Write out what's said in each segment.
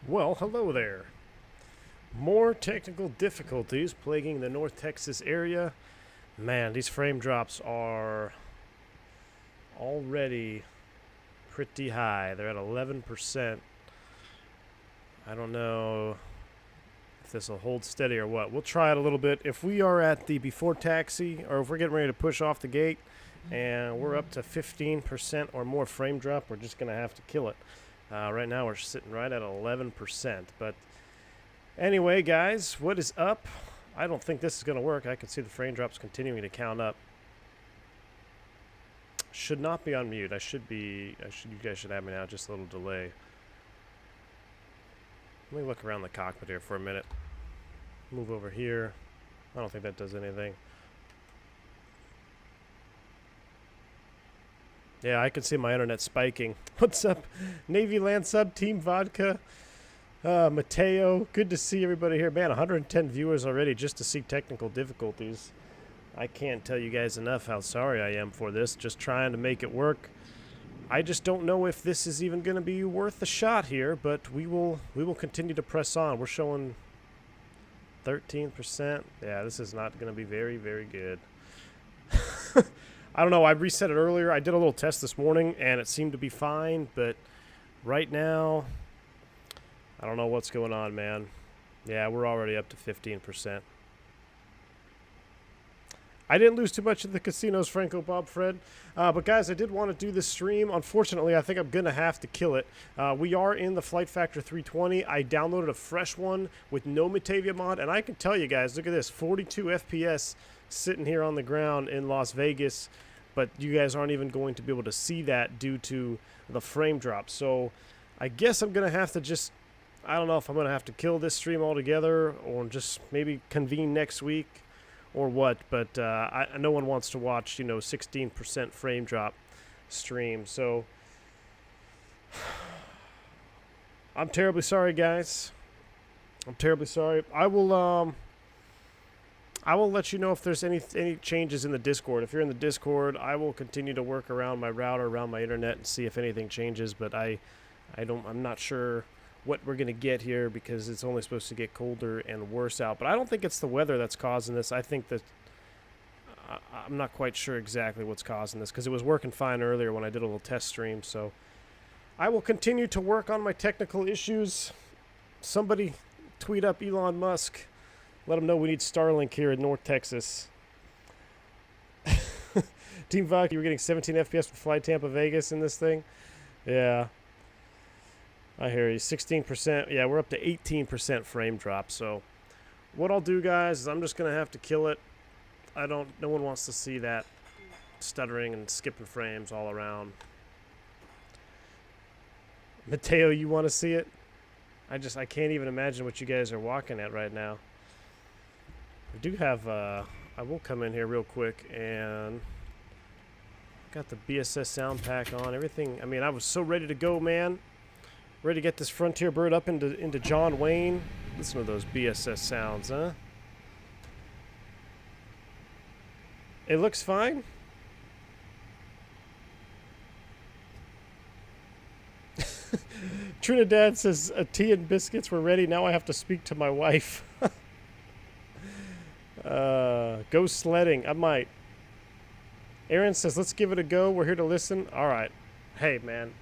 Well, hello there. More technical difficulties plaguing the North Texas area. Man, these frame drops are already pretty high. They're at 11%. I don't know if this will hold steady or what. We'll try it a little bit. If we are at the before taxi, or if we're getting ready to push off the gate, and we're up to 15% or more frame drop, we're just going to have to kill it. Right now we're sitting right at 11%. But anyway, guys, what is up? I don't think this is going to work. I can see the frame drops continuing to count up. Should not be on mute. You guys should have me now. Just a little delay. Let me look around the cockpit here for a minute. Move over here. I don't think that does anything. Yeah, I can see my internet spiking. What's up, Navy Land Sub, Team Vodka, Mateo? Good to see everybody here. Man, 110 viewers already just to see technical difficulties. I can't tell you guys enough how sorry I am for this. Just trying to make it work. I just don't know if this is even going to be worth a shot here, but we will continue to press on. We're showing 13%. Yeah, this is not going to be very, very good. I don't know. I reset it earlier. I did a little test this morning, and it seemed to be fine. But right now, I don't know what's going on, man. Yeah, we're already up to 15%. I didn't lose too much at the casinos, Franco, Bob, Fred. But, guys, I did want to do this stream. Unfortunately, I think I'm going to have to kill it. We are in the Flight Factor 320. I downloaded a fresh one with no Matavia mod. And I can tell you guys, look at this, 42 FPS sitting here on the ground in Las Vegas. But you guys aren't even going to be able to see that due to the frame drop. So I guess I'm going to have to just, I don't know if I'm going to have to kill this stream altogether or just maybe convene next week or what. But no one wants to watch, 16% frame drop stream. So I'm terribly sorry, guys. I'm terribly sorry. I will let you know if there's any changes in the Discord. If you're in the Discord, I will continue to work around my router, around my internet, and see if anything changes. But I'm not sure what we're gonna get here because it's only supposed to get colder and worse out. But I don't think it's the weather that's causing this. I think that I'm not quite sure exactly what's causing this because it was working fine earlier when I did a little test stream. So I will continue to work on my technical issues. Somebody tweet up Elon Musk. Let them know we need Starlink here in North Texas. Team Vodka, you were getting 17 FPS with Fly Tampa Vegas in this thing? Yeah. I hear you. 16%. Yeah, we're up to 18% frame drop. So what I'll do, guys, is I'm just going to have to kill it. No one wants to see that stuttering and skipping frames all around. Mateo, you want to see it? I can't even imagine what you guys are walking at right now. We do have, I will come in here real quick and got the BSS Soundpack on, everything. I mean, I was so ready to go, man. Ready to get this Frontier bird up into John Wayne. Listen to those BSS sounds, huh? It looks fine. Trinidad says, tea and biscuits were ready. Now I have to speak to my wife. Go sledding. I might. Aaron says, let's give it a go. We're here to listen. All right. Hey, man.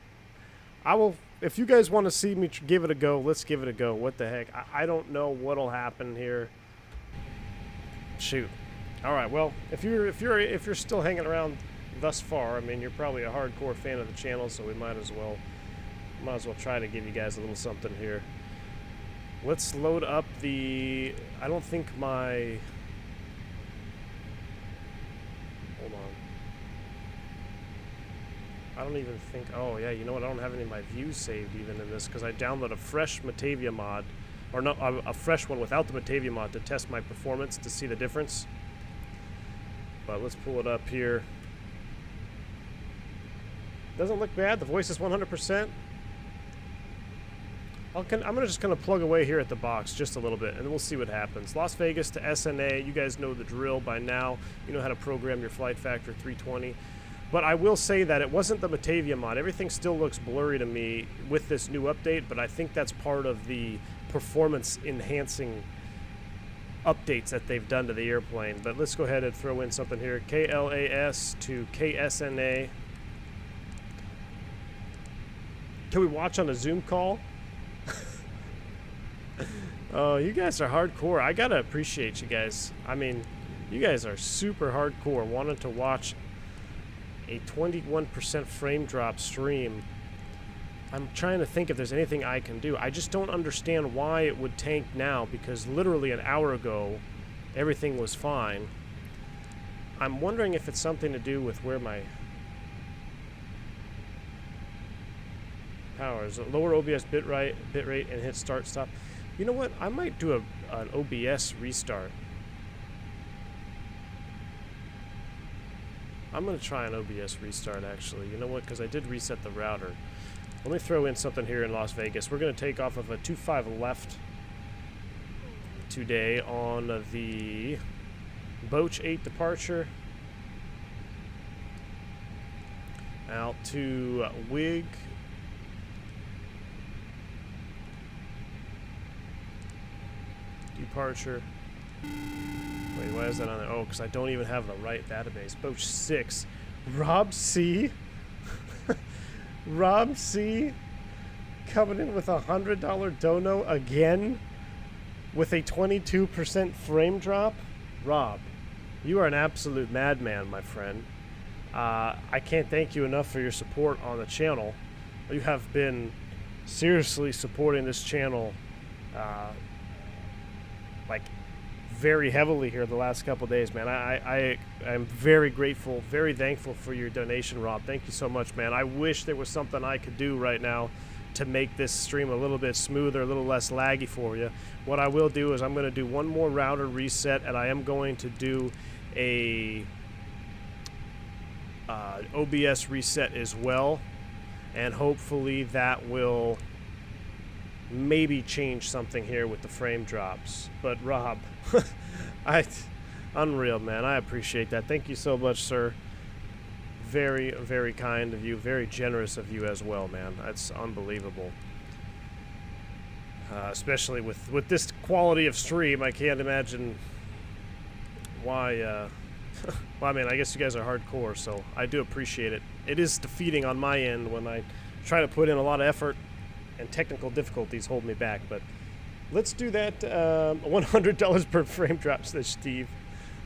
I will. If you guys want to see me give it a go, let's give it a go. What the heck? I don't know what'll happen here. Shoot. All right. Well, if you're still hanging around thus far, I mean, you're probably a hardcore fan of the channel, so we might as well try to give you guys a little something here. Let's load up the. I don't think my. Hold on. I don't even think. Oh yeah, you know what? I don't have any of my views saved even in this because I downloaded a fresh Matavia mod, or no, a fresh one without the Matavia mod to test my performance to see the difference. But let's pull it up here. Doesn't look bad. The voice is 100%. I'm just going to plug away here at the box just a little bit, and then we'll see what happens. Las Vegas to SNA. You guys know the drill by now. You know how to program your Flight Factor 320. But I will say that it wasn't the Matavia mod. Everything still looks blurry to me with this new update, but I think that's part of the performance enhancing updates that they've done to the airplane. But let's go ahead and throw in something here. KLAS to KSNA. Can we watch on a Zoom call? Oh, you guys are hardcore. I gotta appreciate you guys. I mean, you guys are super hardcore, wanting to watch a 21% frame drop stream. I'm trying to think if there's anything I can do. I just don't understand why it would tank now, because literally an hour ago everything was fine. I'm wondering if it's something to do with where my power is. Lower OBS bitrate and hit start stop. You know what? I might do an OBS restart. I'm going to try an OBS restart, actually. You know what? Because I did reset the router. Let me throw in something here in Las Vegas. We're going to take off of a 2-5 left today on the Boach 8 departure. Out to Wig. Departure. Wait, why is that on there? Oh, because I don't even have the right database. Boach 6. Rob C. Rob C. Coming in with $100 dono again with a 22% frame drop. Rob, you are an absolute madman, my friend. I can't thank you enough for your support on the channel. You have been seriously supporting this channel like very heavily here the last couple days, man. I'm very grateful, very thankful for your donation, Rob. Thank you so much, man. I wish there was something I could do right now to make this stream a little bit smoother, a little less laggy for you. What I will do is I'm going to do one more router reset, and I am going to do a OBS reset as well, and hopefully that will maybe change something here with the frame drops. But Rob, unreal, man. I appreciate that. Thank you so much, sir. Very, very kind of you. Very generous of you as well, man. That's unbelievable. Especially with this quality of stream, I can't imagine why. Well, I mean, I guess you guys are hardcore, so I do appreciate it. It is defeating on my end when I try to put in a lot of effort and technical difficulties hold me back. But let's do that. $100 per frame drop, says Steve.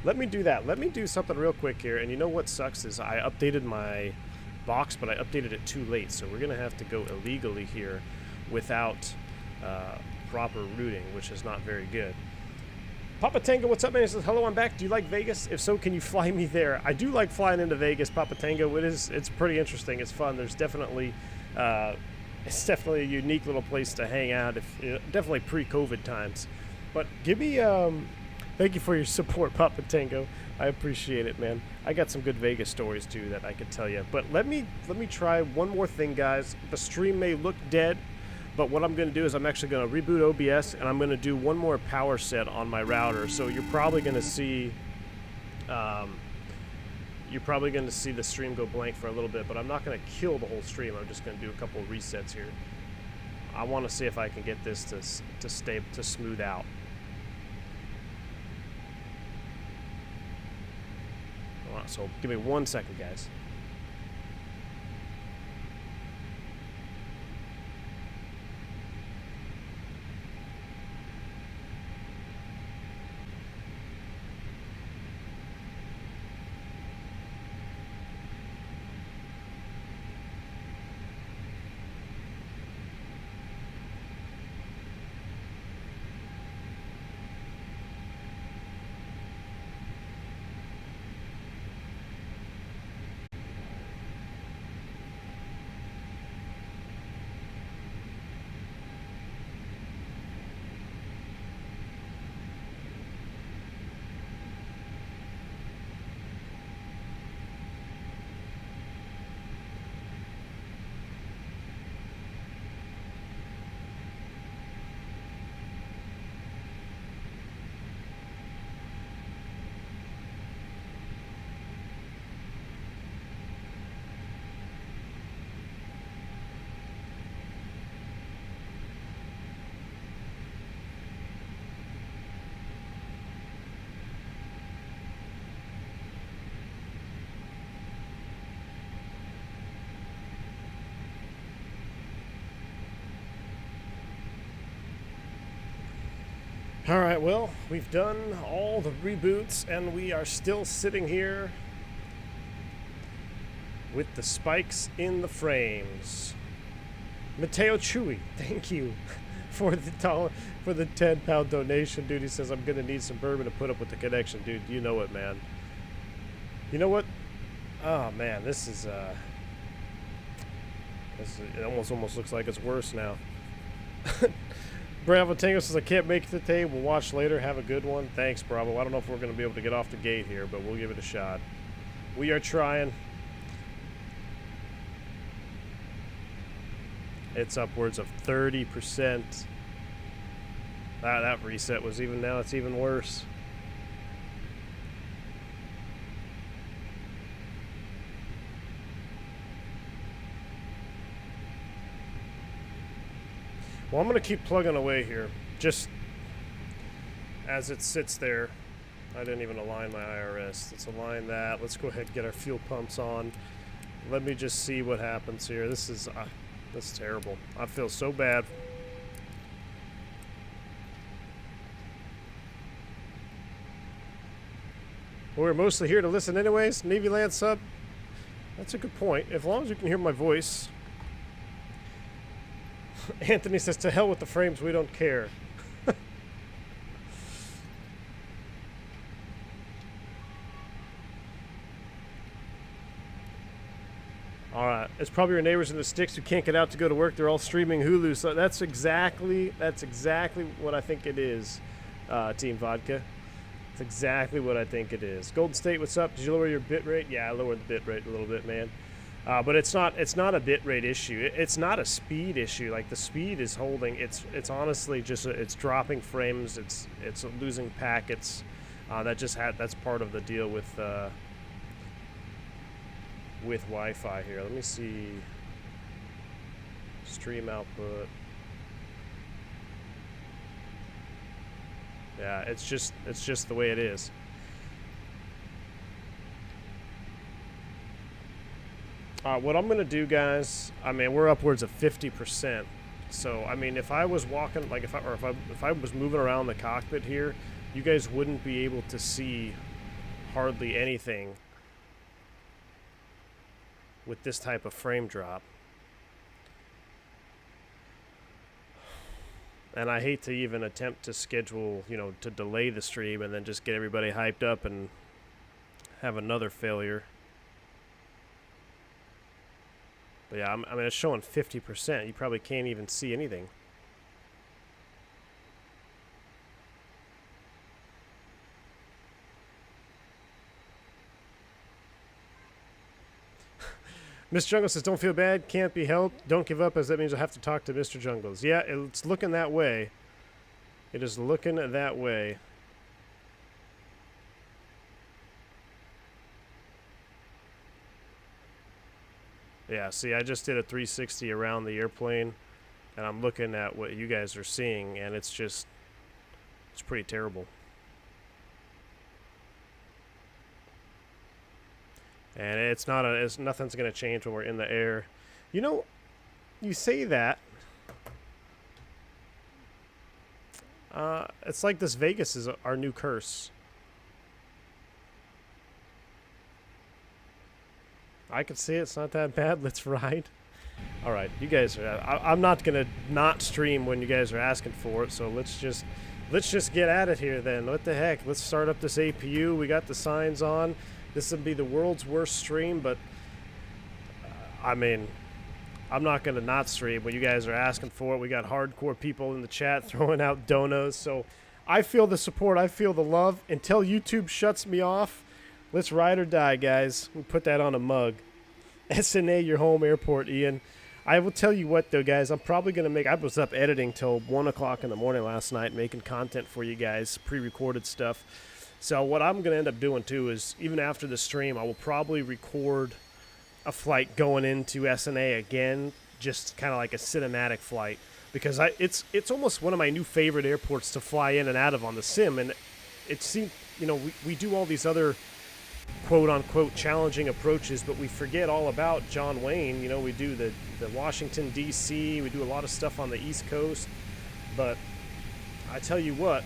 Let me do that. Let me do something real quick here. And you know what sucks is I updated my box, but I updated it too late. So we're going to have to go illegally here without proper routing, which is not very good. Papa Tango, what's up, man? He says, hello, I'm back. Do you like Vegas? If so, can you fly me there? I do like flying into Vegas, Papa Tango. It's pretty interesting. It's fun. There's definitely it's definitely a unique little place to hang out. Definitely pre-COVID times. But give me thank you for your support, Papa Tango. I appreciate it, man. I got some good Vegas stories too that I could tell you. But let me try one more thing, guys. The stream may look dead, but what I'm going to do is I'm actually going to reboot OBS, and I'm going to do one more power set on my router. So you're probably going to see the stream go blank for a little bit, but I'm not going to kill the whole stream. I'm just going to do a couple of resets here. I want to see if I can get this to smooth out. So give me 1 second, guys. All right, well, we've done all the reboots, and we are still sitting here with the spikes in the frames. Mateo Chewy, thank you for the £10 donation, dude. He says, I'm gonna need some bourbon to put up with the connection, dude. You know it, man. You know what? Oh man, it almost looks like it's worse now. Bravo Tango says, I can't make it today. We'll watch later. Have a good one. Thanks, Bravo. I don't know if we're going to be able to get off the gate here, but we'll give it a shot. We are trying. It's upwards of 30%. That reset was even, now it's even worse. Well, I'm going to keep plugging away here, just as it sits there. I didn't even align my IRS. Let's align that. Let's go ahead and get our fuel pumps on. Let me just see what happens here. This is terrible. I feel so bad. We're mostly here to listen anyways. Navy Land sub. That's a good point. As long as you can hear my voice. Anthony says, to hell with the frames, we don't care. Alright, it's probably your neighbors in the sticks who can't get out to go to work. They're all streaming Hulu. So that's exactly what I think it is, Team Vodka. That's exactly what I think it is. Golden State, what's up? Did you lower your bit rate? Yeah, I lowered the bit rate a little bit, man. But it's not a bit rate issue. It's not a speed issue. Like, the speed is holding. It's honestly just it's dropping frames. It's losing packets. That's part of the deal with Wi-Fi here. Let me see. Stream output. Yeah, it's just the way it is. What I'm gonna do, guys, I mean, we're upwards of 50%. So I mean, if I was walking, like if I was moving around the cockpit here, you guys wouldn't be able to see hardly anything with this type of frame drop. And I hate to even attempt to schedule, to delay the stream and then just get everybody hyped up and have another failure. But yeah, I mean, it's showing 50%. You probably can't even see anything. Mr. Jungle says, don't feel bad, can't be helped. Don't give up, as that means I'll have to talk to Mr. Jungles. Yeah, it's looking that way. It is looking that way. Yeah, see, I just did a 360 around the airplane, and I'm looking at what you guys are seeing, and it's pretty terrible. And nothing's going to change when we're in the air. You say that. It's like this Vegas is our new curse. I can see it. It's not that bad. Let's ride. All right, you guys are. I'm not gonna not stream when you guys are asking for it. So let's just get at it here then. What the heck? Let's start up this APU. We got the signs on. This would be the world's worst stream, but I mean, I'm not gonna not stream when you guys are asking for it. We got hardcore people in the chat throwing out donos. So I feel the support. I feel the love. Until YouTube shuts me off. Let's ride or die, guys. We'll put that on a mug. SNA, your home airport, Ian. I will tell you what, though, guys. I'm probably going to I was up editing till 1 o'clock in the morning last night, making content for you guys, pre-recorded stuff. So what I'm going to end up doing, too, is even after the stream, I will probably record a flight going into SNA again, just kind of like a cinematic flight. Because it's almost one of my new favorite airports to fly in and out of on the sim. And it seems, we do all these other quote-unquote challenging approaches, but we forget all about John Wayne. We do the Washington, D.C., we do a lot of stuff on the East Coast, but I tell you what,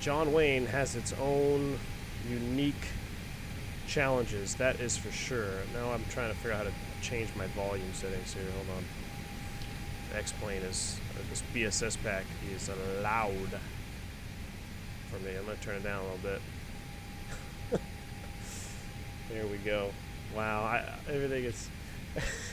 John Wayne has its own unique challenges, that is for sure. Now I'm trying to figure out how to change my volume settings here. Hold on. The X-Plane is, this BSS pack is loud for me. I'm going to turn it down a little bit. There we go. Wow, everything is...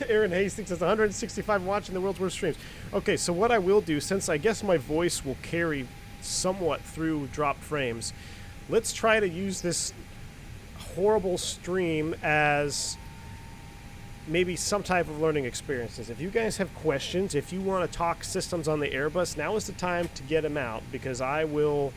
Aaron Hastings says 165 watching the world's worst streams. Okay, so what I will do, since I guess my voice will carry somewhat through dropped frames, let's try to use this horrible stream as maybe some type of learning experiences. If you guys have questions, if you want to talk systems on the Airbus, now is the time to get them out, because I will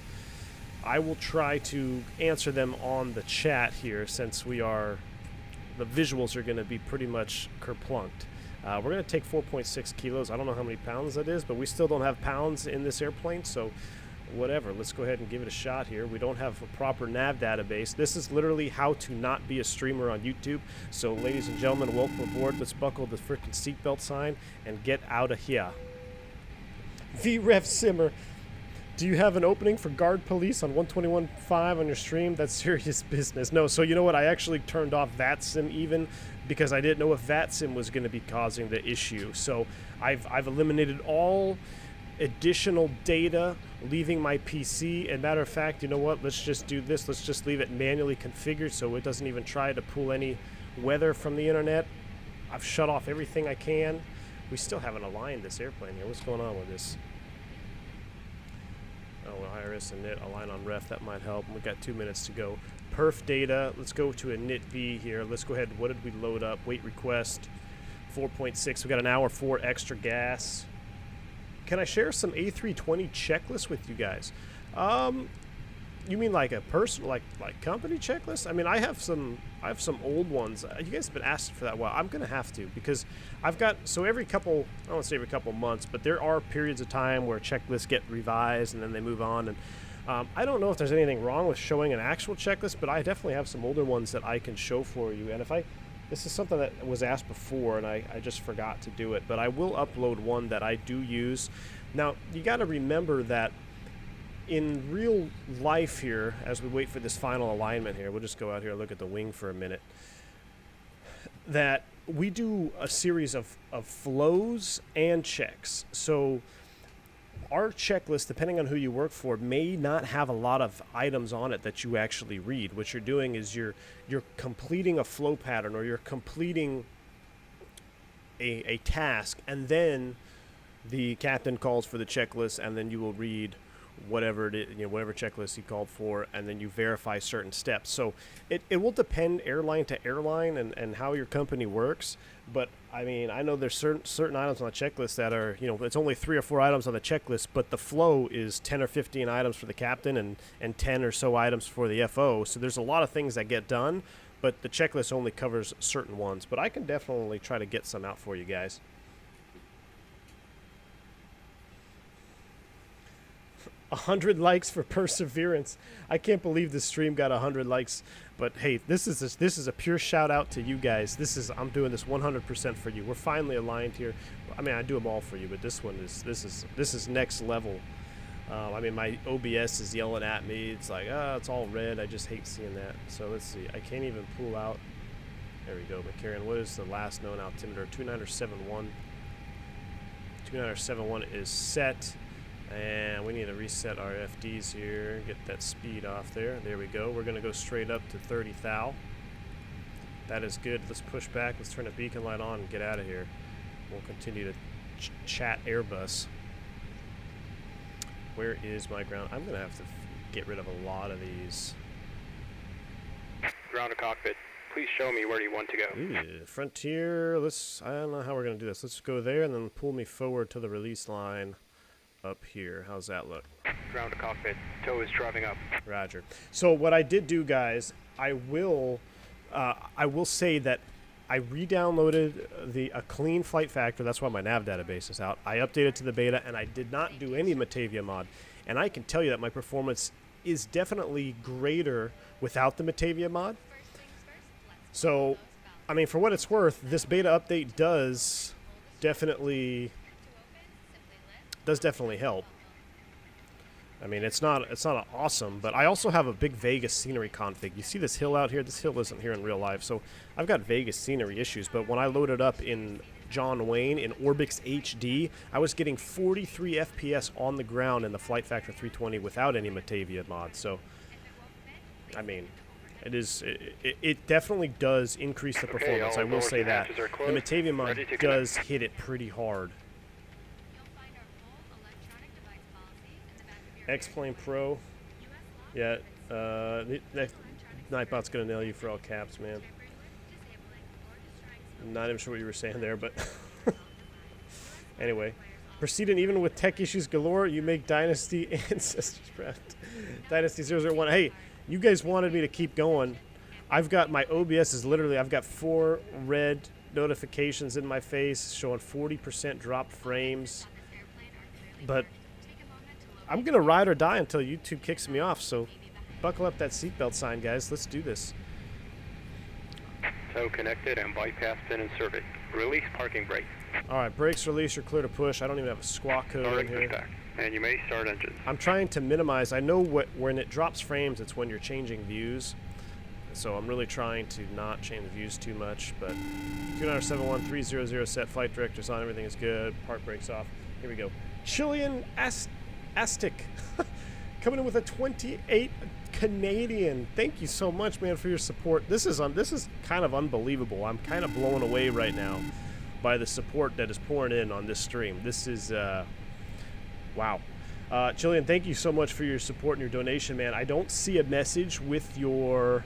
try to answer them on the chat here, since the visuals are going to be pretty much kerplunked. We're going to take 4.6 kilos. I don't know how many pounds that is, but we still don't have pounds in this airplane, so whatever. Let's go ahead and give it a shot here. We don't have a proper nav database. This is literally how to not be a streamer on YouTube. So, ladies and gentlemen, welcome aboard. Let's buckle the freaking seatbelt sign and get out of here. VREF Simmer. Do you have an opening for guard police on 121.5 on your stream? That's serious business. No, so you know what? I actually turned off VATSIM even because I didn't know if VATSIM was going to be causing the issue. So I've eliminated all additional data leaving my PC. And matter of fact, you know what? Let's just do this. Let's just leave it manually configured so it doesn't even try to pull any weather from the internet. I've shut off everything I can. We still haven't aligned this airplane here. What's going on with this? Oh, IRS and NIT, align on ref, that might help. We've got 2 minutes to go. Perf data, let's go to a NIT V here. Let's go ahead, what did we load up? Weight request, 4.6. We got an hour 4 extra gas. Can I share some A320 checklists with you guys? You mean like a personal, like company checklist? I mean, I have some old ones. You guys have been asking for that a while. I'm gonna have to, because I've got, so every couple, I don't want to say every couple months, but there are periods of time where checklists get revised and then they move on. And I don't know if there's anything wrong with showing an actual checklist, but I definitely have some older ones that I can show for you. And if this is something that was asked before and I just forgot to do it, but I will upload one that I do use. Now, you got to remember that in real life here, as we wait for this final alignment here, we'll just go out here and look at the wing for a minute, that we do a series of flows and checks. So our checklist, depending on who you work for, may not have a lot of items on it that you actually read. What you're doing is you're completing a flow pattern, or you're completing a task, and then the captain calls for the checklist, and then you will read whatever it is, whatever checklist he called for, and then you verify certain steps. So it will depend airline to airline and how your company works. But I mean, I know there's certain items on the checklist that are, it's only 3 or 4 items on the checklist, but the flow is 10 or 15 items for the captain and 10 or so items for the FO. So there's a lot of things that get done, but the checklist only covers certain ones. But I can definitely try to get some out for you guys. 100 likes for perseverance. I can't believe this stream got 100 likes. But hey, this is a pure shout out to you guys. I'm doing this 100% for you. We're finally aligned here. I mean, I do them all for you, but this is next level. I mean, my OBS is yelling at me. It's like, it's all red. I just hate seeing that. So let's see. I can't even pull out. There we go, McCarran. What is the last known altimeter? 2971. 2971 is set. And we need to reset our FDs here, get that speed off there. There we go. We're going to go straight up to 30 thou. That is good. Let's push back. Let's turn the beacon light on and get out of here. We'll continue to chat Airbus. Where is my ground? I'm going to have to get rid of a lot of these. Ground to cockpit. Please show me where you want to go. Ooh, Frontier. I don't know how we're going to do this. Let's go there and then pull me forward to the release line. Up here. How's that look? Ground to cockpit. Tow is driving up. Roger. So what I did do, guys, I will say that I re-downloaded a clean flight factor. That's why my nav database is out. I updated to the beta, and I did not do any Matavia mod. And I can tell you that my performance is definitely greater without the Matavia mod. So, I mean, for what it's worth, this beta update does definitely help. I mean, it's not awesome, but I also have a big Vegas scenery config. You see this hill out here? This hill isn't here in real life, so I've got Vegas scenery issues. But when I loaded up in John Wayne in Orbix HD, I was getting 43 FPS on the ground in the Flight Factor 320 without any Matavia mod. So, I mean, it definitely does increase the performance. I will say that the Matavia mod does hit it pretty hard. X-Plane Pro. Yeah, Nightbot's gonna nail you for all caps, man. I'm not even sure what you were saying there, but anyway. Proceeding even with tech issues galore, you make Dynasty Ancestors proud. Dynasty 001. Hey, you guys wanted me to keep going. I've got my OBS is literally, I've got 4 red notifications in my face showing 40% drop frames. But I'm going to ride or die until YouTube kicks me off, so buckle up that seatbelt sign, guys. Let's do this. Tow connected and bypass pin inserted. Release parking brake. All right, brakes release, you're clear to push. I don't even have a squawk code in here. Stack. And you may start engines. I'm trying to minimize. I know when it drops frames, it's when you're changing views. So I'm really trying to not change the views too much, but 2971300 set, flight director's on, everything is good, park brakes off. Here we go. Chilean Aztec coming in with a 28 Canadian. Thank you so much, man, for your support. This is kind of unbelievable. I'm kind of blown away right now by the support that is pouring in on this stream. This is wow. Chilean, thank you so much for your support and your donation, man. I don't see a message with your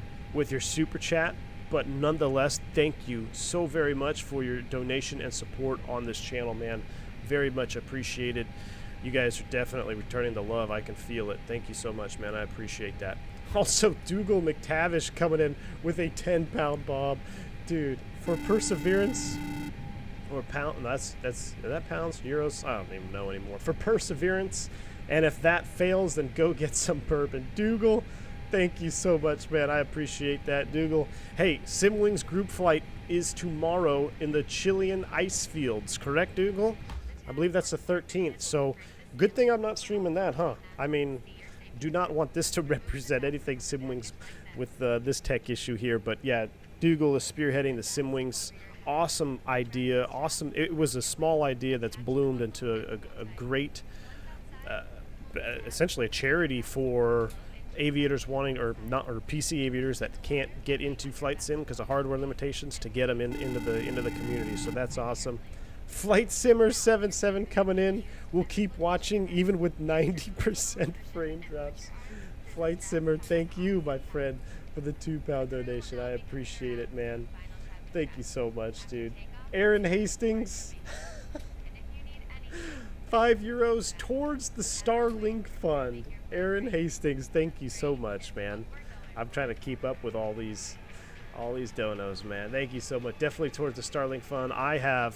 super chat, but nonetheless, thank you so very much for your donation and support on this channel, man. Very much appreciated. You guys are definitely returning the love. I can feel it. Thank you so much, man. I appreciate that. Also, Dougal McTavish coming in with a 10-pound bob. Dude, for perseverance, or pound, is that pounds, euros? I don't even know anymore. For perseverance, and if that fails, then go get some bourbon. Dougal, thank you so much, man. I appreciate that, Dougal. Hey, Simwings group flight is tomorrow in the Chilean ice fields, correct, Dougal? I believe that's the 13th, so good thing I'm not streaming that, huh? I mean, do not want this to represent anything Simwings with this tech issue here, but yeah, Dougal is spearheading the Simwings. Awesome idea, awesome. It was a small idea that's bloomed into a great, essentially a charity for aviators wanting, or PC aviators that can't get into flight sim because of hardware limitations, to get them into the community. So that's awesome. Flight Simmer 77 coming in. We'll keep watching even with 90% frame drops. Flight Simmer, thank you, my friend, for the 2-pound donation. I appreciate it, man. Thank you so much, dude. Aaron Hastings, €5 towards the Starlink Fund. Aaron Hastings, thank you so much, man. I'm trying to keep up with all these donos, man. Thank you so much. Definitely towards the Starlink Fund. I have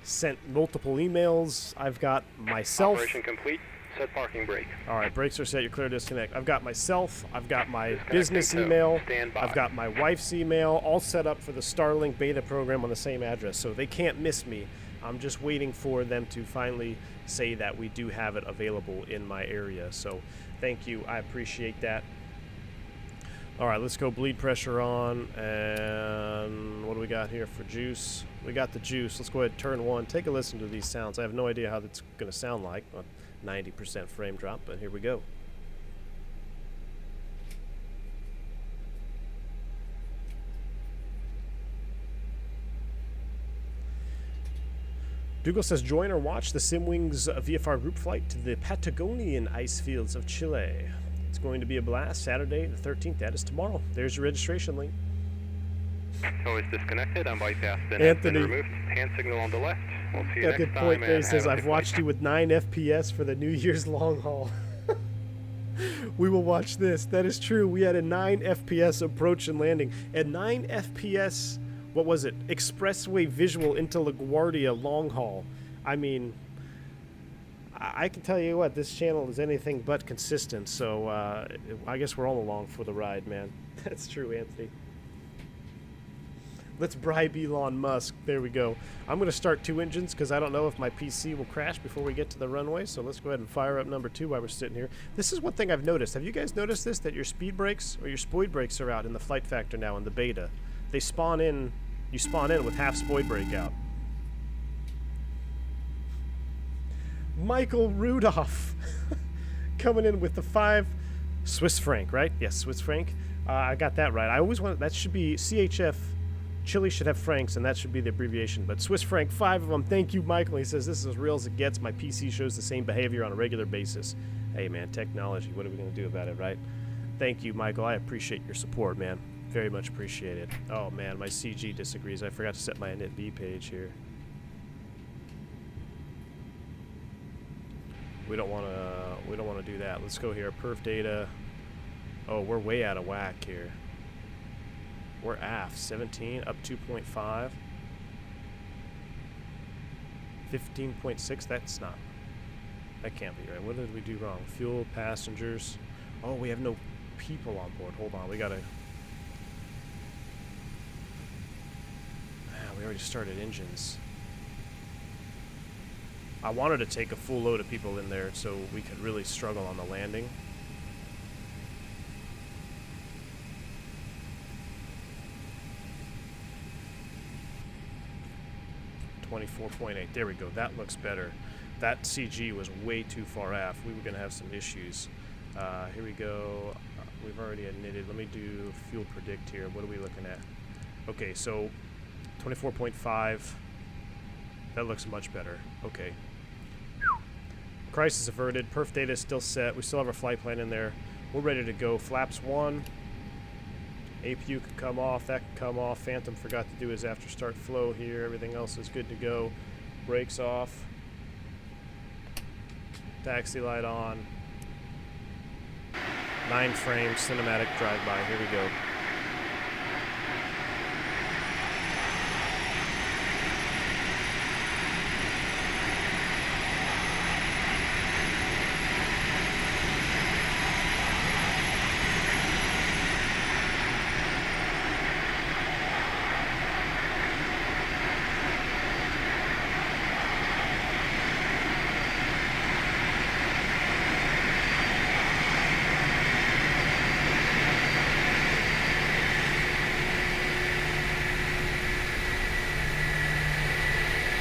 sent multiple emails. I've got myself. Operation complete. Set parking brake. All right, brakes are set. You're clear to disconnect. I've got myself. I've got my business email. I've got my wife's email, all set up for the Starlink beta program on the same address, so they can't miss me. I'm just waiting for them to finally say that we do have it available in my area. So thank you. I appreciate that. All right, let's go bleed pressure on. And what do we got here for juice? We got the juice. Let's go ahead and turn 1. Take a listen to these sounds. I have no idea how that's going to sound like on 90% frame drop, but here we go. Dougal says, join or watch the Simwings VFR group flight to the Patagonian ice fields of Chile. It's going to be a blast. Saturday the 13th. That is tomorrow. There's your registration link. So it's disconnected. I'm bypassed. Anthony. Removed. Hand signal on the left. We'll see you Got next good time. point there. He says, I've watched you with 9 FPS for the New Year's long haul. We will watch this. That is true. We had a 9 FPS approach and landing. And 9 FPS, what was it? Expressway visual into LaGuardia long haul. I mean, I can tell you what, this channel is anything but consistent, so I guess we're all along for the ride, man. That's true, Anthony. Let's bribe Elon Musk. There we go. I'm going to start 2 engines because I don't know if my PC will crash before we get to the runway. So let's go ahead and fire up number 2 while we're sitting here. This is one thing I've noticed. Have you guys noticed this? That your speed brakes or your spoid brakes are out in the flight factor now in the beta. They spawn in. You spawn in with half spoid brake out. Michael Rudolph coming in with the 5 Swiss franc, right? Yes, Swiss franc. I got that right. I always want that should be CHF. Chile should have francs, and that should be the abbreviation. But Swiss franc, 5 of them. Thank you, Michael. He says this is as real as it gets. My PC shows the same behavior on a regular basis. Hey, man, technology. What are we going to do about it, right? Thank you, Michael. I appreciate your support, man. Very much appreciated. Oh, man, my CG disagrees. I forgot to set my init B page here. We don't want to do that. Let's go here. Perf data. Oh, we're way out of whack here. We're aft 17 up 2.5. 15.6. That's not. That can't be right. What did we do wrong? Fuel, passengers. Oh, we have no people on board. Hold on. We gotta. We already started engines. I wanted to take a full load of people in there so we could really struggle on the landing. .8. There we go. That looks better. That CG was way too far aft. We were going to have some issues. Here we go. We've already knitted. Let me do fuel predict here. What are we looking at? Okay, so 24.5. That looks much better. Okay. Crisis averted. Perf data is still set. We still have our flight plan in there. We're ready to go. Flaps 1. APU could come off. That could come off. Phantom forgot to do his after start flow here. Everything else is good to go. Brakes off. Taxi light on. 9 frames. Cinematic drive-by. Here we go.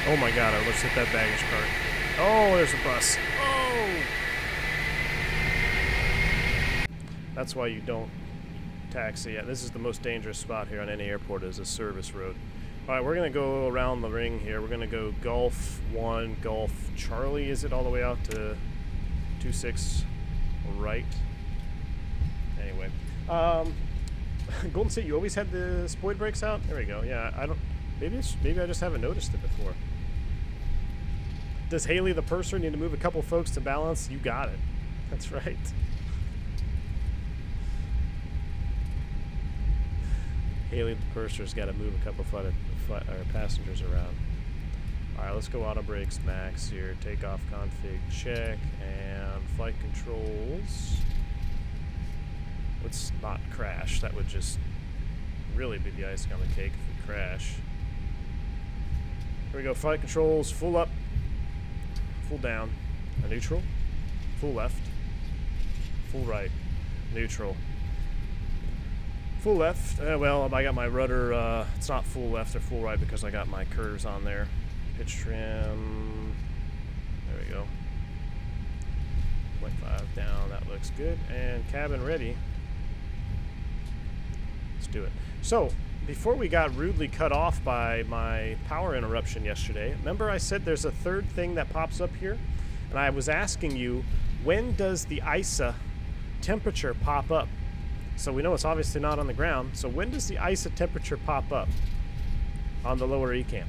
Oh my god, I almost hit that baggage cart. Oh, there's a bus. Oh! That's why you don't taxi. Yeah, this is the most dangerous spot here on any airport is a service road. Alright, we're going to go around the ring here. We're going to go Gulf 1, Gulf Charlie. Is it all the way out to 26 right? Anyway. Golden State, you always had the spoid brakes out? There we go. Yeah, I don't... Maybe I just haven't noticed it before. Does Haley the purser need to move a couple folks to balance? You got it. That's right. Haley the purser's got to move a couple passengers around. All right, let's go auto brakes max here. Takeoff config check and flight controls. Let's not crash. That would just really be the icing on the cake if we crash. Here we go. Flight controls full up. Full down, a neutral, full left, full right, neutral, full left. Well, I got my rudder, it's not full left or full right because I got my curves on there. Pitch trim, there we go. 0.5 down, that looks good. And cabin ready. Let's do it. So, before we got rudely cut off by my power interruption yesterday, remember I said there's a third thing that pops up here? And I was asking you, when does the ISA temperature pop up? So we know it's obviously not on the ground. So when does the ISA temperature pop up on the lower ECAM?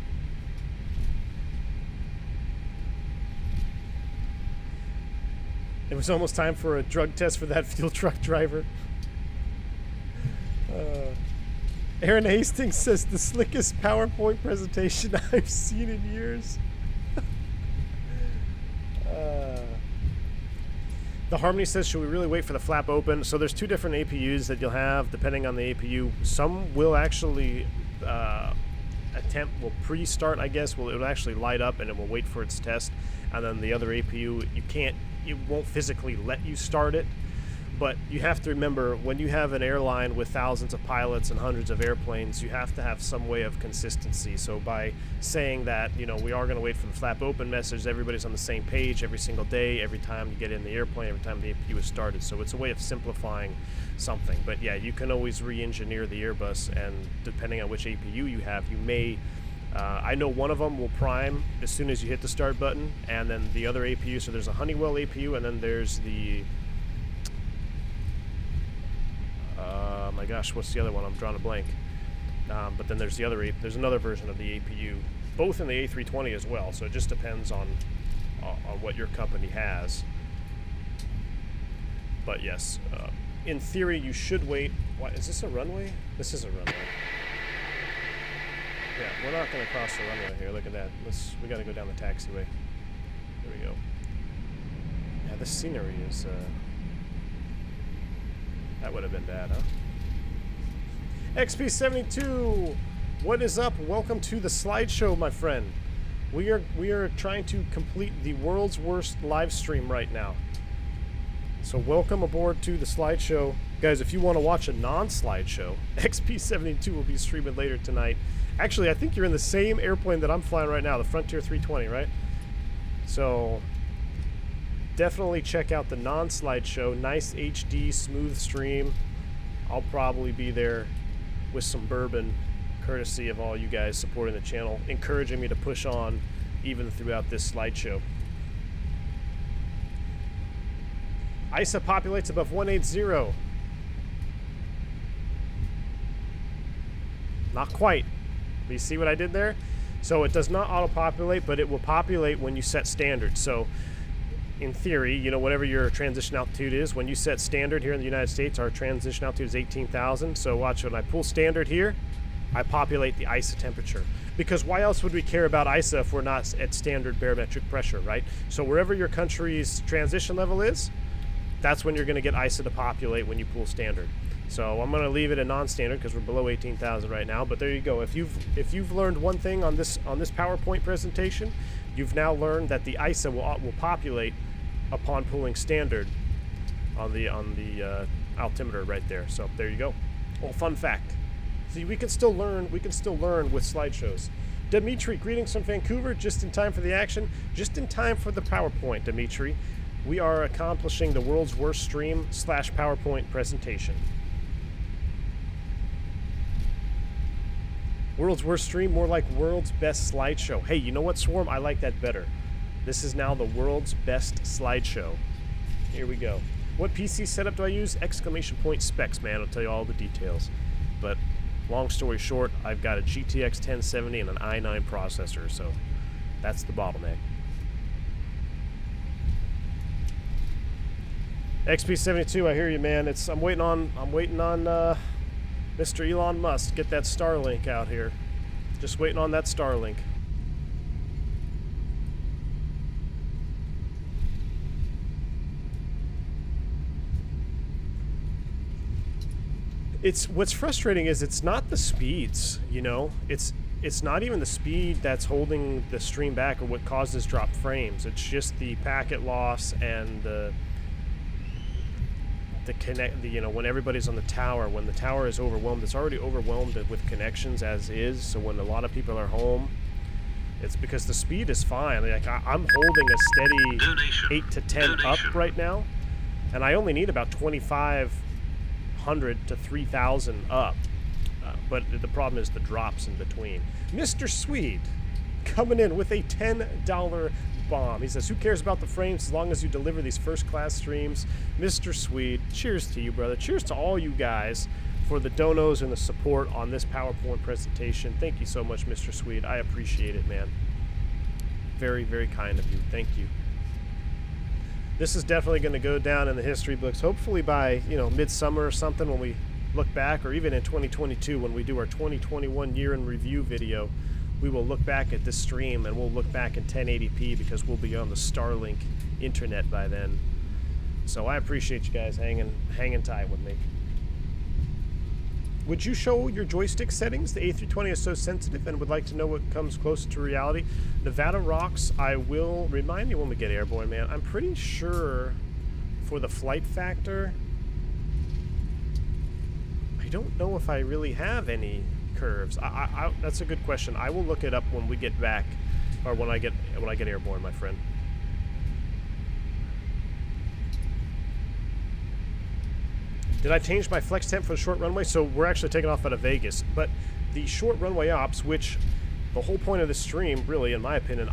It was almost time for a drug test for that fuel truck driver. Aaron Hastings says the slickest PowerPoint presentation I've seen in years. The Harmony says, should we really wait for the flap open? So there's 2 different APUs that you'll have depending on the APU. Some will actually temp will pre-start, I guess. Well, it'll actually light up and it will wait for its test. And then the other APU, it won't physically let you start it. But you have to remember, when you have an airline with thousands of pilots and hundreds of airplanes, you have to have some way of consistency. So by saying that, you know, we are going to wait for the flap open message, everybody's on the same page every single day, every time you get in the airplane, every time the APU is started. So it's a way of simplifying something. But yeah, you can always re-engineer the Airbus, and depending on which APU you have, you may... I know one of them will prime as soon as you hit the start button, and then the other APU, so there's a Honeywell APU, and then there's the... my gosh, what's the other one? I'm drawing a blank. But then there's there's another version of the APU, both in the A320 as well. So it just depends on what your company has. But yes, in theory, you should wait. What is this, a runway? This is a runway. Yeah, we're not going to cross the runway here. Look at that. We got to go down the taxiway. There we go. Yeah, this scenery is. That would have been bad, huh? XP72, what is up? Welcome to the slideshow, my friend. We are trying to complete the world's worst live stream right now. So welcome aboard to the slideshow. Guys, if you want to watch a non-slideshow, XP72 will be streaming later tonight. Actually, I think you're in the same airplane that I'm flying right now, the Frontier 320, right? So definitely check out the non-slideshow. Nice HD, smooth stream. I'll probably be there with some bourbon, courtesy of all you guys supporting the channel, encouraging me to push on even throughout this slideshow. ISA populates above 180. Not quite. But you see what I did there? So it does not auto-populate, but it will populate when you set standard. So in theory, you know, whatever your transition altitude is, when you set standard here in the United States, our transition altitude is 18,000. So watch, when I pull standard here, I populate the ISA temperature. Because why else would we care about ISA if we're not at standard barometric pressure, right? So wherever your country's transition level is, that's when you're going to get ISA to populate when you pull standard. So I'm going to leave it at non-standard because we're below 18,000 right now. But there you go. If you've learned one thing on this PowerPoint presentation, you've now learned that the ISA will populate upon pulling standard on the altimeter right there. So there you go. Well, fun fact. See, we can still learn with slideshows. Dimitri, greetings from Vancouver. Just in time for the action. Just in time for the PowerPoint, Dimitri. We are accomplishing the world's worst stream / PowerPoint presentation. World's worst stream, more like world's best slideshow. Hey, you know what, Swarm? I like that better. This is now the world's best slideshow. Here we go. What PC setup do I use? Exclamation point specs, man. I'll tell you all the details. But long story short, I've got a GTX 1070 and an i9 processor, so that's the bottleneck. XP72, I hear you, man. I'm waiting on Mr. Elon Musk, get that Starlink out here. Just waiting on that Starlink. What's frustrating is it's not the speeds, you know. It's not even the speed that's holding the stream back or what causes dropped frames. It's just the packet loss and you know, when everybody's on the tower, when the tower is overwhelmed, it's already overwhelmed with connections as is. So when a lot of people are home, it's because the speed is fine. Like I'm holding a steady 8 to 10 up right now, and I only need about 2,500 to 3,000 up. But the problem is the drops in between. Mr. Swede coming in with a $10 bomb. He says, who cares about the frames as long as you deliver these first-class streams? Mr. Swede, cheers to you, brother. Cheers to all you guys for the donos and the support on this PowerPoint presentation. Thank you so much, Mr. Swede. I appreciate it, man. Very, very kind of you. Thank you. This is definitely going to go down in the history books, hopefully by, you know, midsummer or something when we look back, or even in 2022 when we do our 2021 year in review video. We will look back at this stream and we'll look back in 1080p because we'll be on the Starlink internet by then. So I appreciate you guys hanging tight with me. would you show your joystick settings? The A320 is so sensitive and would like to know what comes close to reality. Nevada rocks. I will remind you when we get airborne, man. I'm pretty sure for the flight factor, I don't know if I really have any curves. That's a good question. I will look it up when we get back, or when I get airborne, my friend. Did I change my flex temp for the short runway? So we're actually taking off out of Vegas, but the short runway ops, which the whole point of the stream, really, in my opinion,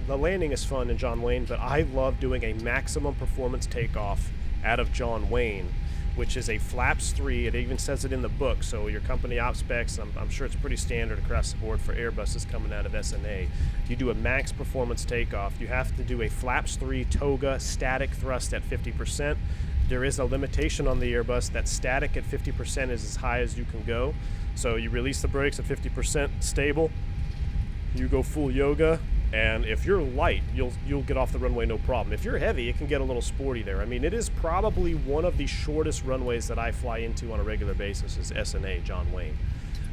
the landing is fun in John Wayne, but I love doing a maximum performance takeoff out of John Wayne, which is a flaps 3. It even says it in the book, so your company op specs, I'm sure it's pretty standard across the board for Airbuses coming out of SNA. You do a max performance takeoff. You have to do a flaps 3 Toga static thrust at 50%. There is a limitation on the Airbus that static at 50% is as high as you can go. So you release the brakes at 50% stable, you go full yoga, and if you're light, you'll get off the runway no problem. If you're heavy, it can get a little sporty there. I mean, it is probably one of the shortest runways that I fly into on a regular basis is SNA, John Wayne.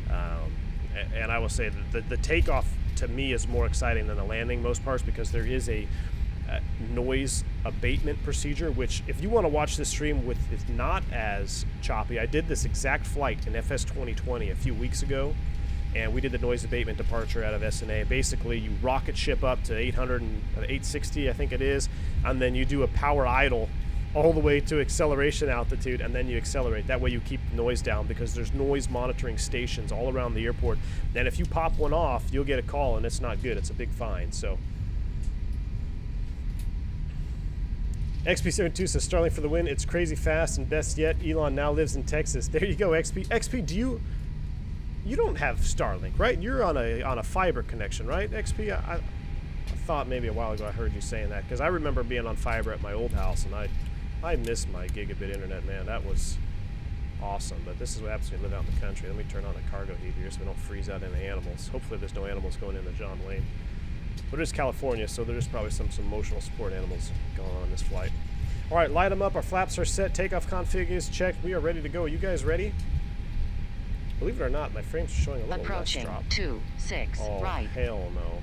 And I will say that the takeoff to me is more exciting than the landing most parts, because there is a noise abatement procedure, which if you want to watch this stream with, it's not as choppy. I did this exact flight in FS 2020 a few weeks ago, and we did the noise abatement departure out of SNA. Basically, you rocket ship up to 860, I think it is, and then you do a power idle all the way to acceleration altitude, and then you accelerate. That way you keep the noise down, because there's noise monitoring stations all around the airport. And if you pop one off, you'll get a call, and it's not good. It's a big fine. So XP72 says, Starlink for the win. It's crazy fast and best yet. Elon now lives in Texas. There you go, XP. XP, you don't have Starlink, right? You're on a fiber connection, right, XP? I thought maybe a while ago I heard you saying that, because I remember being on fiber at my old house, and I missed my gigabit internet, man. That was awesome. But this is what happens when you live out in the country. Let me turn on the cargo heat here so we don't freeze out any animals. Hopefully there's no animals going into John Wayne. But it is California, so there's probably some emotional support animals going on this flight. All right, light them up. Our flaps are set. Takeoff config is checked. We are ready to go. Are you guys ready? Believe it or not, my frame's showing a little less drop. 26 right. Oh, hell no.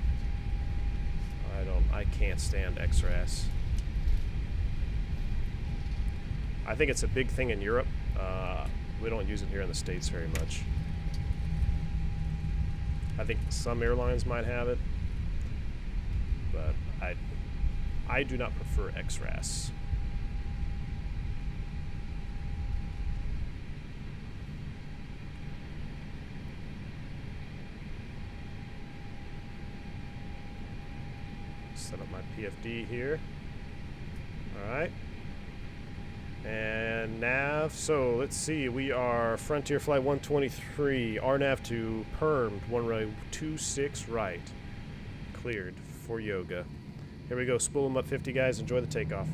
I can't stand XRAS. I think it's a big thing in Europe. We don't use it here in the States very much. I think some airlines might have it, but I do not prefer XRAS. Set up my PFD here. All right. And nav, so let's see, we are Frontier Flight 123, RNAV to permed, one runway 26 right. Cleared for yoga. Here we go, spool them up 50, guys. Enjoy the takeoff.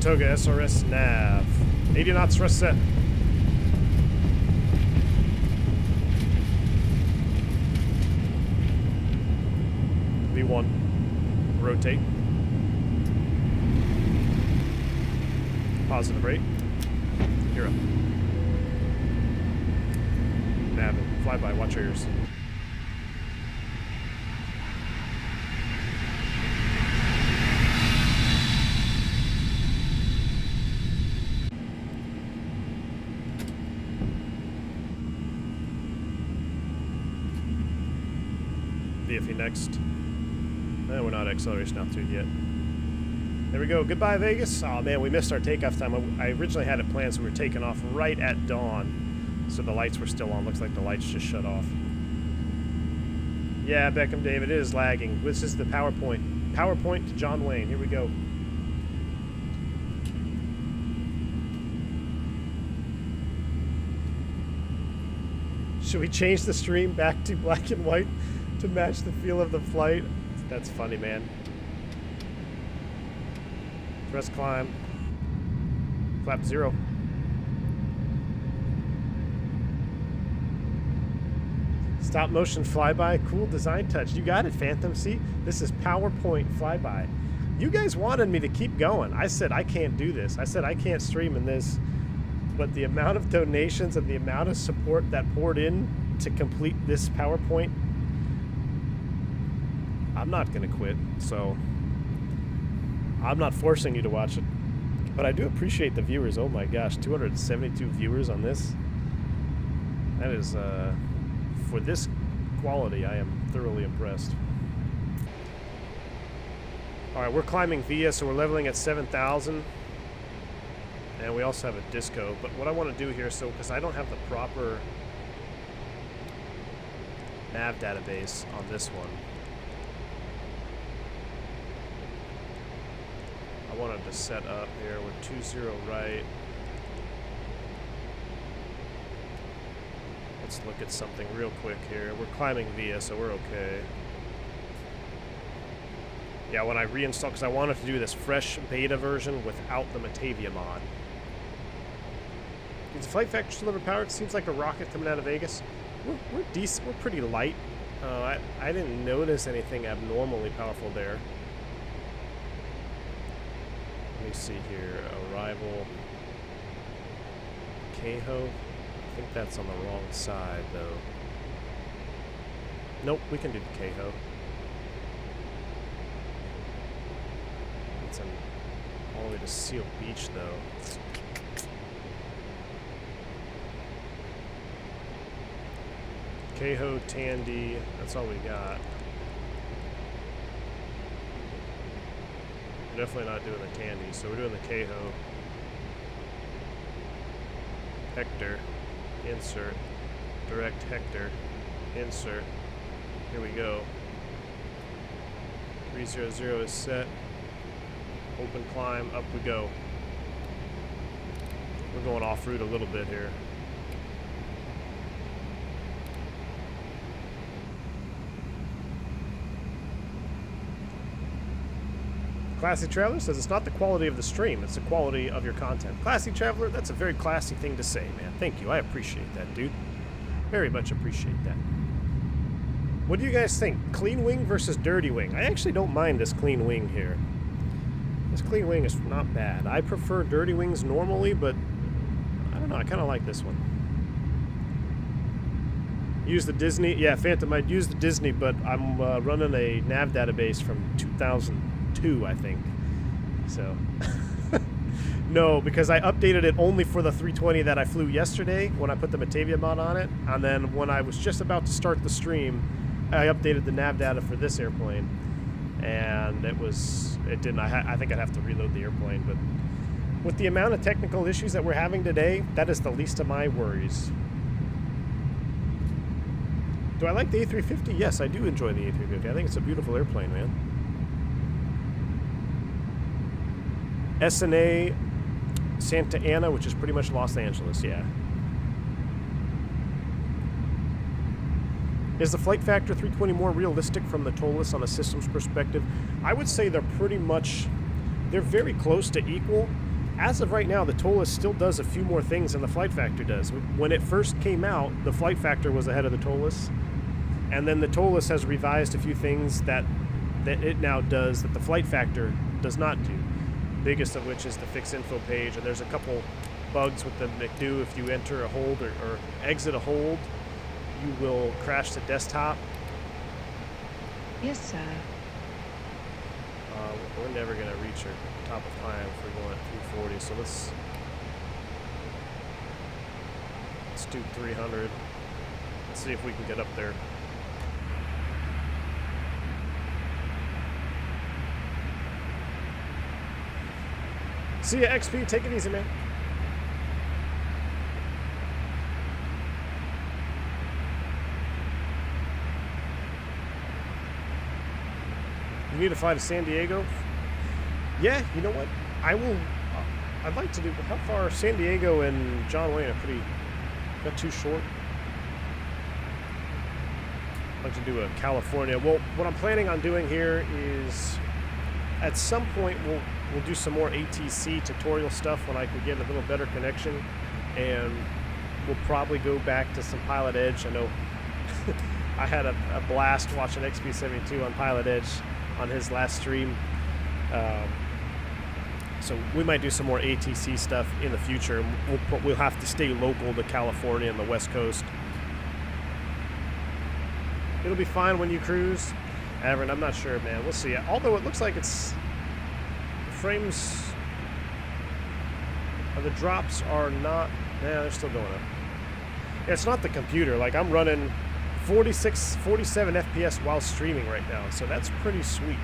Toga SRS nav. 80 knots thrust set. V1. Rotate. Positive rate. You're up. Nav. Flyby. Watch your ears. VFE next. We're not acceleration altitude yet. There we go. Goodbye, Vegas. Oh man, we missed our takeoff time. I originally had it planned so we were taking off right at dawn, so the lights were still on. Looks like the lights just shut off. Yeah, Beckham David, it is lagging. This is the PowerPoint. PowerPoint to John Wayne. Here we go. Should we change the stream back to black and white to match the feel of the flight? That's funny, man. Thrust climb. Flap 0. Stop motion flyby, cool design touch. You got it, Phantom. See, this is PowerPoint flyby. You guys wanted me to keep going. I said I can't do this. I said I can't stream in this. But the amount of donations and the amount of support that poured in to complete this PowerPoint, I'm not going to quit. So I'm not forcing you to watch it. But I do appreciate the viewers. Oh my gosh, 272 viewers on this. That is, for this quality, I am thoroughly impressed. All right, we're climbing via, so we're leveling at 7,000. And we also have a disco. But what I want to do here, so because I don't have the proper nav database on this one, I wanted to set up here. We're 20 right. Let's look at something real quick here. We're climbing via, so we're okay. Yeah, when I reinstall, because I wanted to do this fresh beta version without the Matavia mod. Is the flight factor still overpowered? Seems like a rocket coming out of Vegas. We're decent. We're pretty light. I didn't notice anything abnormally powerful there. Let me see here. Arrival. Keho. I think that's on the wrong side, though. Nope, we can do the Keho. It's all the way to Seal Beach, though. Keho, Tandy, that's all we got. We're definitely not doing the Tandy, so we're doing the Keho. Hector, insert, direct Hector, insert. Here we go. 300 is set. Open climb, up we go. We're going off route a little bit here. Classy Traveler says it's not the quality of the stream, it's the quality of your content. Classy Traveler, that's a very classy thing to say, man. Thank you. I appreciate that, dude. Very much appreciate that. What do you guys think? Clean wing versus dirty wing? I actually don't mind this clean wing here. This clean wing is not bad. I prefer dirty wings normally, but I don't know. I kind of like this one. Use the Disney. Yeah, Phantom, I'd use the Disney, but I'm running a nav database from 2002, I think. So, no, because I updated it only for the 320 that I flew yesterday when I put the Matavia mod on it. And then when I was just about to start the stream, I updated the nav data for this airplane. And it didn't. I think I'd have to reload the airplane. But with the amount of technical issues that we're having today, that is the least of my worries. Do I like the A350? Yes, I do enjoy the A350. I think it's a beautiful airplane, man. SNA Santa Ana, which is pretty much Los Angeles, yeah. Is the flight factor 320 more realistic from the TOLUS on a systems perspective? I would say they're very close to equal. As of right now, the TOLUS still does a few more things than the flight factor does. When it first came out, the flight factor was ahead of the TOLUS. And then the TOLUS has revised a few things that it now does that the flight factor does not do. Biggest of which is the fix info page. And there's a couple bugs with the McDo. If you enter a hold or exit a hold, you will crash the desktop. Yes, sir. We're never going to reach our top of climb if we're going at 340. So let's do 300. Let's see if we can get up there. See ya, XP. Take it easy, man. You need to fly to San Diego? Yeah, you know what? I will. I'd like to do. How far? San Diego and John Wayne are pretty. Not too short. I'd like to do a California. Well, what I'm planning on doing here is, at some point, we'll do some more ATC tutorial stuff when I can get a little better connection, and we'll probably go back to some Pilot Edge. I know I had a blast watching XP72 on Pilot Edge on his last stream. So we might do some more ATC stuff in the future. We'll have to stay local to California and the West Coast. It'll be fine when you cruise. Everett, I'm not sure, man. We'll see. Although it looks like it's... The frames... the drops are not... Yeah, they're still going up. Yeah, it's not the computer. Like, I'm running 46, 47 FPS while streaming right now. So that's pretty sweet.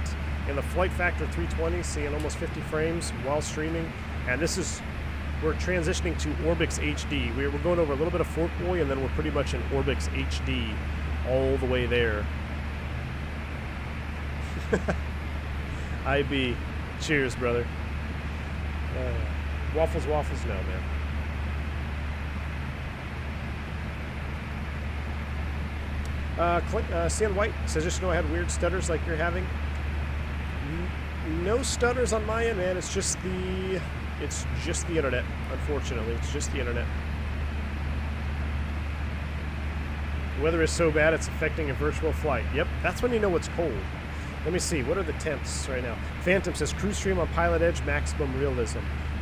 In the flight factor 320, seeing almost 50 frames while streaming. And this is... We're transitioning to Orbix HD. We're going over a little bit of Fort Boy, and then we're pretty much in Orbix HD all the way there. IB. Cheers, brother. Waffles, no, man. Stan White says, just know I had weird stutters like you're having. No stutters on my end, man. It's just the internet. Unfortunately, it's just the internet. The weather is so bad it's affecting a virtual flight. Yep, that's when you know it's cold. Let me see. What are the temps right now? Phantom says, cruise stream on Pilot Edge, maximum realism.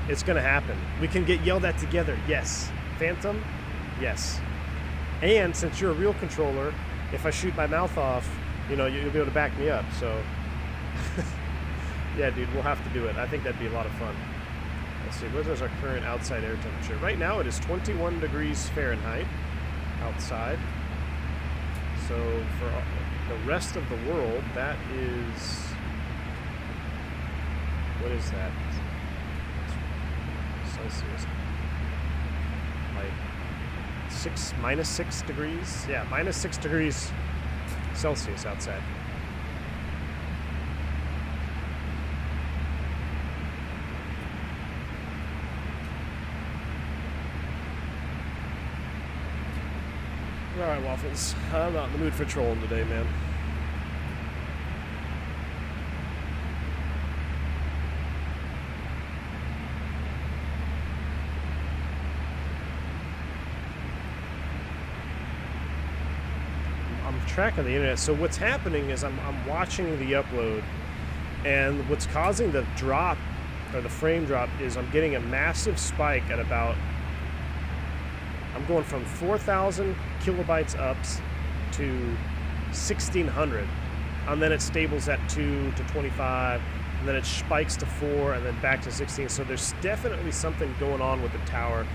It's going to happen. We can get yelled at together. Yes. Phantom? Yes. And since you're a real controller, if I shoot my mouth off, you know, you'll be able to back me up. So, yeah, dude, we'll have to do it. I think that'd be a lot of fun. Let's see. What is our current outside air temperature? Right now it is 21 degrees Fahrenheit outside. So for the rest of the world, that is... What is that? Celsius. Like -6 degrees? Yeah, -6 degrees Celsius outside. Alright, Waffles. I'm not in the mood for trolling today, man. I'm tracking the internet. So what's happening is I'm watching the upload, and what's causing the drop, or the frame drop, is I'm getting a massive spike at about... I'm going from 4,000 kilobytes ups to 1,600, and then it stables at 2 to 25, and then it spikes to 4, and then back to 16. So there's definitely something going on with the tower.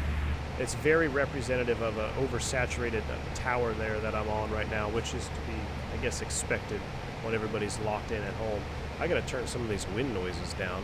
It's very representative of an oversaturated tower there that I'm on right now, which is to be, I guess, expected when everybody's locked in at home. I gotta turn some of these wind noises down.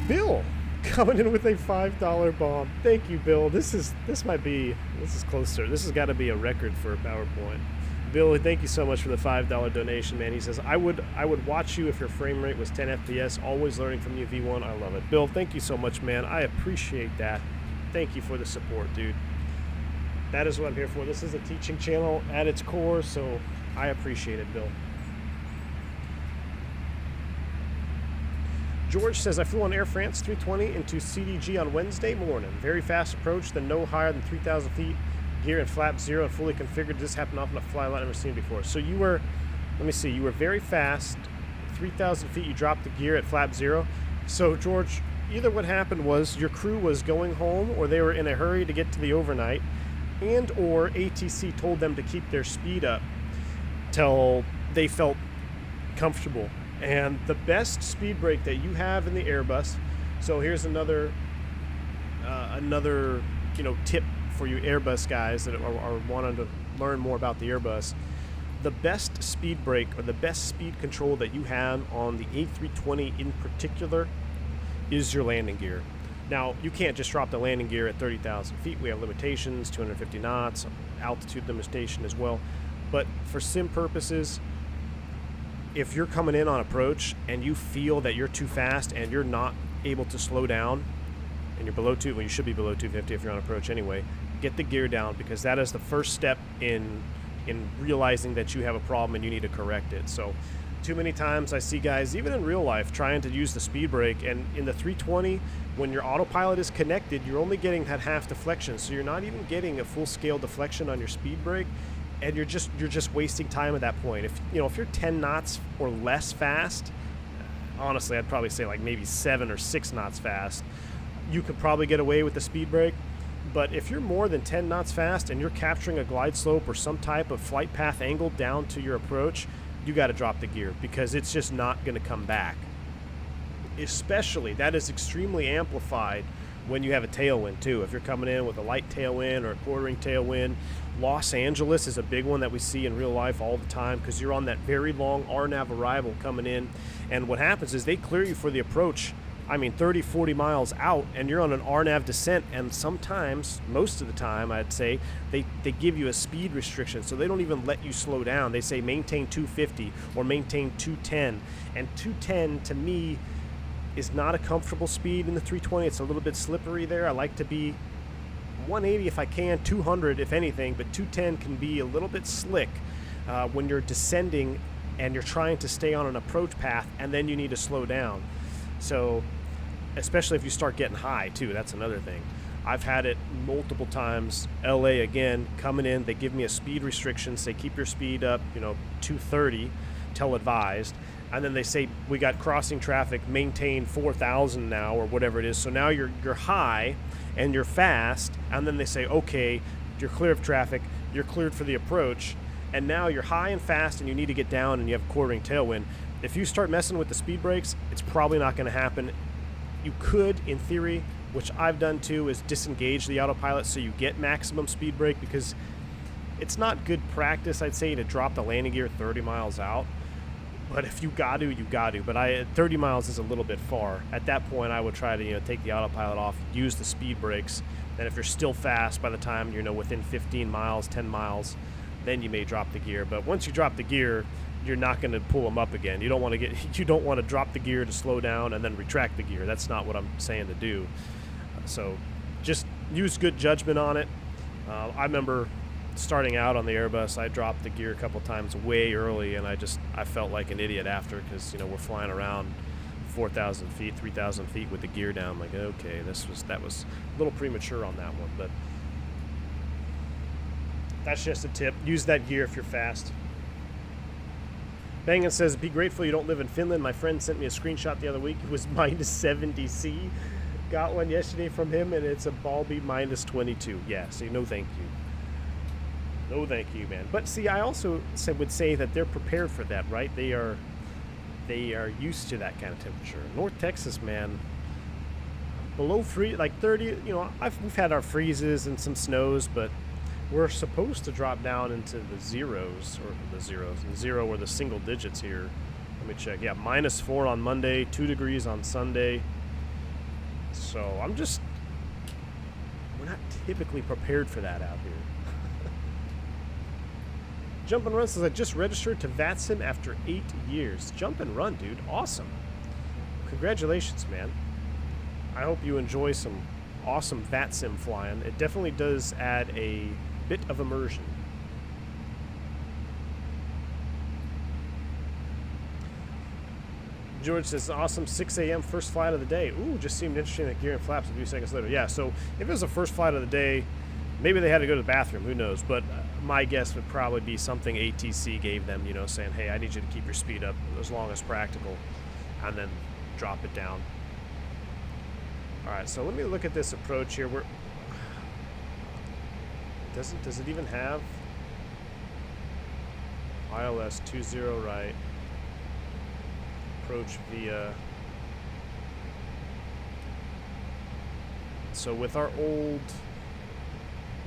Bill coming in with a $5 bomb. Thank you, Bill. This is closer. This has got to be a record for a PowerPoint. Bill, thank you so much for the $5 donation, man. He says, I would watch you if your frame rate was 10 FPS. Always learning from you, V1. I love it. Bill, thank you so much, man. I appreciate that. Thank you for the support, dude. That is what I'm here for. This is a teaching channel at its core, so I appreciate it, Bill. George says, I flew on Air France 320 into CDG on Wednesday morning. Very fast approach, then no higher than 3,000 feet. Gear and flap 0 and fully configured. This happened off on a fly line I've never seen before. So you were, let me see, you were very fast. 3,000 feet, you dropped the gear at flap 0. So, George, either what happened was your crew was going home, or they were in a hurry to get to the overnight, and or ATC told them to keep their speed up till they felt comfortable. And the best speed brake that you have in the Airbus, so here's another tip for you Airbus guys that are wanting to learn more about the Airbus. The best speed brake, or the best speed control that you have on the A320 in particular, is your landing gear. Now, you can't just drop the landing gear at 30,000 feet. We have limitations, 250 knots, altitude limitation as well. But for sim purposes, if you're coming in on approach and you feel that you're too fast and you're not able to slow down, and you're below well, you should be below 250 if you're on approach anyway, get the gear down, because that is the first step in realizing that you have a problem and you need to correct it. So too many times I see guys, even in real life, trying to use the speed brake, and in the 320, when your autopilot is connected, you're only getting that half deflection, so you're not even getting a full scale deflection on your speed brake, and you're just wasting time at that point. If you're 10 knots or less fast, honestly, I'd probably say like maybe 7 or 6 knots fast, you could probably get away with the speed brake. But if you're more than 10 knots fast and you're capturing a glide slope or some type of flight path angle down to your approach, you got to drop the gear, because it's just not going to come back. Especially, that is extremely amplified when you have a tailwind too. If you're coming in with a light tailwind or a quartering tailwind, Los Angeles is a big one that we see in real life all the time, because you're on that very long RNAV arrival coming in, and what happens is they clear you for the approach, 30, 40 miles out, and you're on an RNAV descent, and sometimes, most of the time, I'd say, they give you a speed restriction, so they don't even let you slow down. They say maintain 250 or maintain 210, and 210 to me is not a comfortable speed in the 320. It's a little bit slippery there. I like to be 180 if I can, 200 if anything, but 210 can be a little bit slick when you're descending and you're trying to stay on an approach path, and then you need to slow down. So, especially if you start getting high too, that's another thing. I've had it multiple times. LA again, coming in, they give me a speed restriction, say keep your speed up, 230 till advised, and then they say we got crossing traffic, maintain 4,000 now or whatever it is. So now you're high and you're fast, and then they say okay, you're clear of traffic, you're cleared for the approach, and now you're high and fast and you need to get down and you have a quartering tailwind. If you start messing with the speed brakes, it's probably not going to happen. You could, in theory, which I've done too, is disengage the autopilot so you get maximum speed brake, because it's not good practice, I'd say, to drop the landing gear 30 miles out. But if you got to, you got to. But 30 miles is a little bit far. At that point, I would try to take the autopilot off, use the speed brakes, and if you're still fast by the time you're within 15 miles, 10 miles, then you may drop the gear. But once you drop the gear, you're not going to pull them up again. You don't want to drop the gear to slow down and then retract the gear. That's not what I'm saying to do. So just use good judgment on it. I remember starting out on the Airbus, I dropped the gear a couple times way early, and I felt like an idiot after, because we're flying around 4,000 feet, 3,000 feet with the gear down. Like, okay, that was a little premature on that one, but that's just a tip. Use that gear if you're fast. Bangin says, be grateful you don't live in Finland. My friend sent me a screenshot the other week. It was minus 70 C. Got one yesterday from him, and it's a Balby minus 22. Yeah, see, no thank you. No thank you, man. But see, I also would say that they're prepared for that, right? They are used to that kind of temperature. North Texas, man, below like 30, we've had our freezes and some snows, but we're supposed to drop down into the zeros, and zero or the single digits here. Let me check. Yeah, -4 on Monday, 2 degrees on Sunday. So we're not typically prepared for that out here. Jump and Run says, I just registered to VATSIM after 8 years. Jump and Run, dude. Awesome. Congratulations, man. I hope you enjoy some awesome VATSIM flying. It definitely does add a bit of immersion. George says, awesome, 6 a.m. first flight of the day. Ooh, just seemed interesting that gear and flaps a few seconds later. Yeah, so if it was the first flight of the day, maybe they had to go to the bathroom, who knows. But my guess would probably be something ATC gave them, saying, hey, I need you to keep your speed up as long as practical, and then drop it down. All right, so let me look at this approach here. Does it even have ILS 20 right? Approach via. So with our old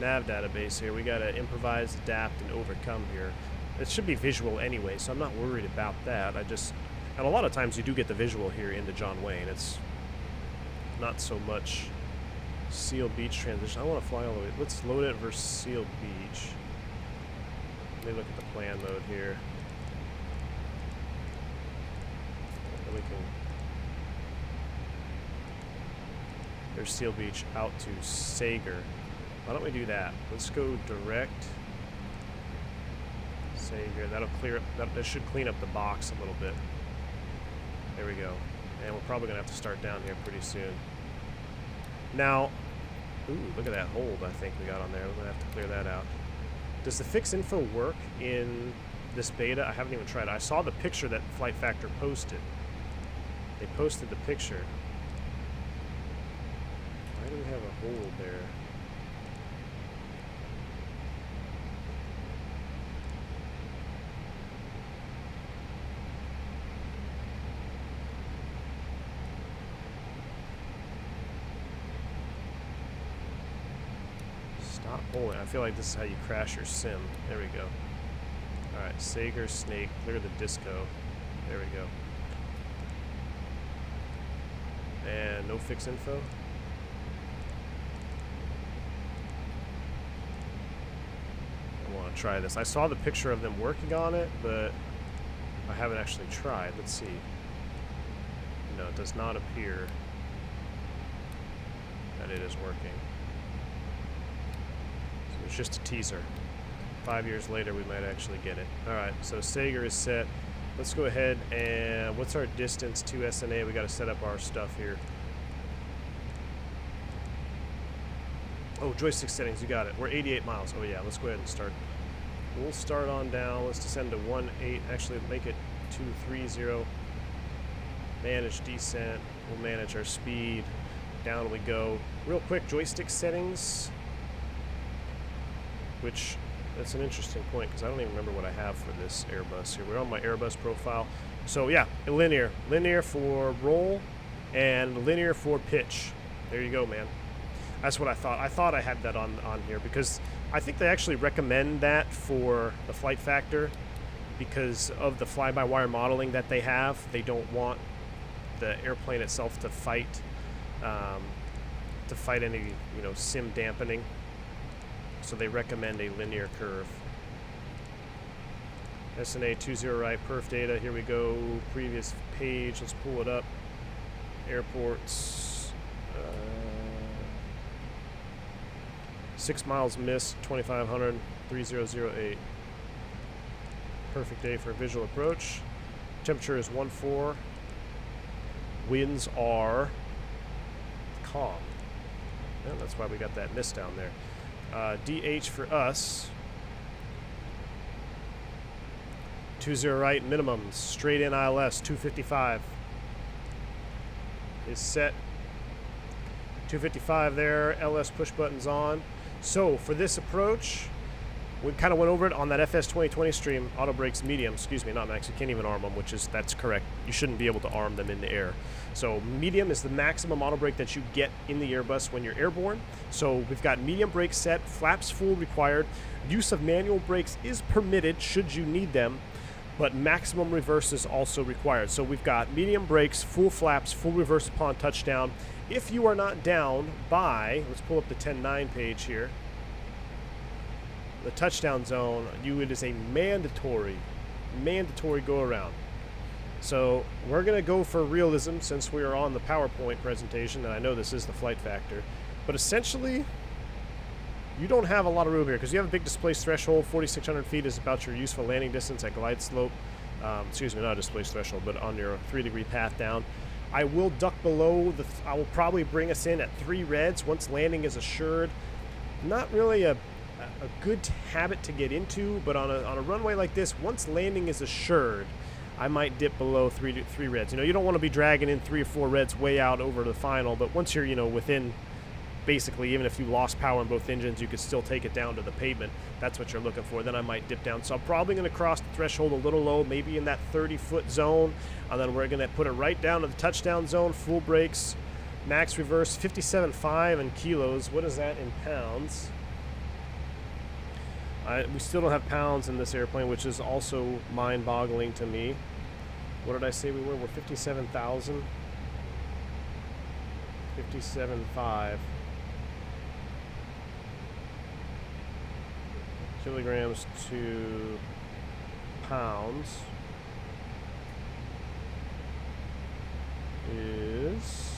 nav database here, we got to improvise, adapt, and overcome here. It should be visual anyway, so I'm not worried about that. And a lot of times you do get the visual here into John Wayne. It's not so much Seal Beach transition. I want to fly all the way. Let's load it versus Seal Beach. Let me look at the plan mode here. we can. There's Seal Beach out to Sager. Why don't we do that? Let's go direct Sager. That'll clear up. That should clean up the box a little bit. There we go. And we're probably gonna have to start down here pretty soon. Now, ooh, look at that hold I think we got on there. We're gonna have to clear that out. Does the fix info work in this beta? I haven't even tried it. I saw the picture that Flight Factor posted. They posted the picture. Why do we have a hold there? Stop holding. I feel like this is how you crash your sim. There we go. Alright, Sager, Snake, clear the disco. There we go. And no fix info. I want to try this. I saw the picture of them working on it, but I haven't actually tried. Let's see. No, it does not appear that it is working. So it's just a teaser. 5 years later, we might actually get it. All right, so Sager is set. Let's go ahead and what's our distance to SNA? We got to set up our stuff here. Oh, joystick settings, you got it. We're 88 miles. Oh yeah, let's go ahead and start. We'll start on down. Let's descend to 18. Actually, make it 230. Manage descent. We'll manage our speed. Down we go. Real quick, joystick settings. Which, that's an interesting point because I don't even remember what I have for this Airbus here. We're on my Airbus profile. So yeah, linear. Linear for roll and linear for pitch. There you go, man. That's what I thought. I thought I had that on here because I think they actually recommend that for the Flight Factor because of the fly-by-wire modeling that they have. They don't want the airplane itself to fight any, you know, sim dampening. So they recommend a linear curve. SNA 20 right, perf data. Here we go. Previous page. Let's pull it up. Airports. 6 miles missed. 2,500. 3008. Perfect day for a visual approach. Temperature is 14. Winds are calm. Yeah, that's why we got that mist down there. DH for us. 20 right minimums. Straight in ILS 255 is set. 255 there. LS push buttons on. So for this approach, we kind of went over it on that FS 2020 stream. Auto brakes medium. Excuse me, not max. You can't even arm them, that's correct. You shouldn't be able to arm them in the air. So medium is the maximum auto brake that you get in the Airbus when you're airborne. So we've got medium brake set, flaps full required. Use of manual brakes is permitted should you need them, but maximum reverse is also required. So we've got medium brakes, full flaps, full reverse upon touchdown. If you are not down by, let's pull up the 10.9 page here, the touchdown zone, it is a mandatory go around. So we're going to go for realism since we are on the PowerPoint presentation, and I know this is the Flight Factor. But essentially, you don't have a lot of room here because you have a big displaced threshold. 4,600 feet is about your useful landing distance at glide slope. Excuse me, not a displaced threshold, but on your 3-degree path down. I will duck below. I will probably bring us in at 3 reds once landing is assured. Not really a good habit to get into, but on a runway like this, once landing is assured, I might dip below 3 reds. You know, you don't want to be dragging in 3 or 4 reds way out over the final, but once you're, you know, within, basically, even if you lost power in both engines, you could still take it down to the pavement. That's what you're looking for. Then I might dip down. So I'm probably going to cross the threshold a little low, maybe in that 30-foot zone, and then we're going to put it right down to the touchdown zone, full brakes, max reverse, 57.5 in kilos. What is that in pounds? We still don't have pounds in this airplane, which is also mind-boggling to me. What did I say we were? We're 57,000. 57.5 kilograms to pounds. is...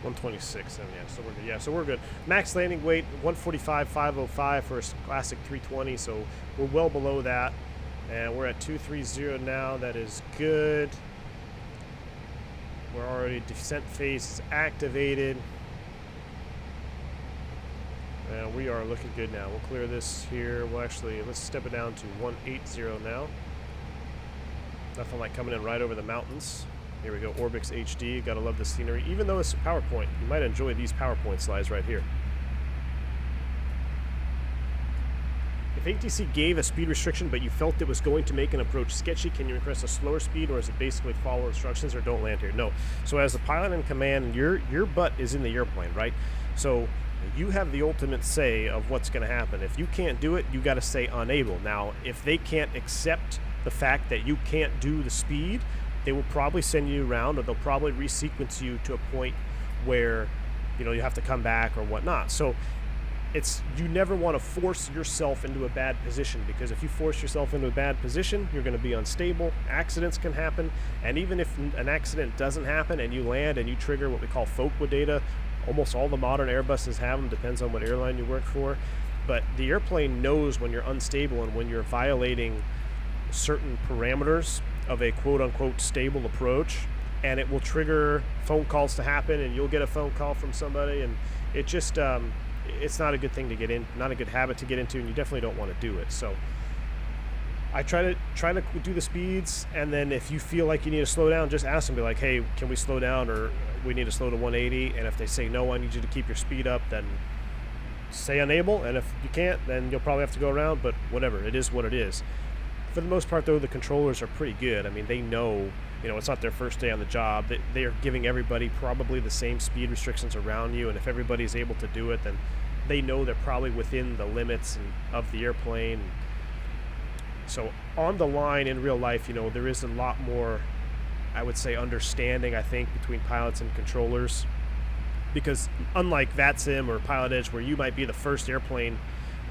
.126, and yeah, so we're good. Yeah, so we're good. Max landing weight 145,505 for a classic 320, so we're well below that, and we're at 230 now. That is good. We're already descent phase is activated, and we are looking good now. We'll clear this here. We'll actually let's step it down to 180 now. Nothing like coming in right over the mountains. Here we go, Orbix HD. Gotta love the scenery. Even though it's a PowerPoint, you might enjoy these PowerPoint slides right here. If ATC gave a speed restriction, but you felt it was going to make an approach sketchy, can you request a slower speed, or is it basically follow instructions or don't land here? No. So as the pilot in command, your butt is in the airplane, right? So you have the ultimate say of what's going to happen. If you can't do it, you got to say unable. Now, if they can't accept the fact that you can't do the speed, they will probably send you around, or they'll probably resequence you to a point where, you know, you have to come back or whatnot. So you never want to force yourself into a bad position, because if you force yourself into a bad position, you're going to be unstable. Accidents can happen, and even if an accident doesn't happen and you land and you trigger what we call FOQA data, almost all the modern Airbuses have them, depends on what airline you work for. But the airplane knows when you're unstable and when you're violating certain parameters of a quote-unquote stable approach, and it will trigger phone calls to happen, and you'll get a phone call from somebody, and it just it's not a good thing to get in, not a good habit to get into, and you definitely don't want to do it. So I try to do the speeds, and then if you feel like you need to slow down, just ask them, be like, hey, can we slow down, or we need to slow to 180, and if they say no, I need you to keep your speed up, then say unable, and if you can't, then you'll probably have to go around, but whatever, it is what it is. For the most part, though, the controllers are pretty good. I mean, they know, you know, it's not their first day on the job. They are giving everybody probably the same speed restrictions around you, and if everybody's able to do it, then they know they're probably within the limits of the airplane. So on the line in real life, you know, there is a lot more, I would say, understanding, I think, between pilots and controllers, because unlike VATSIM or Pilot Edge, where you might be the first airplane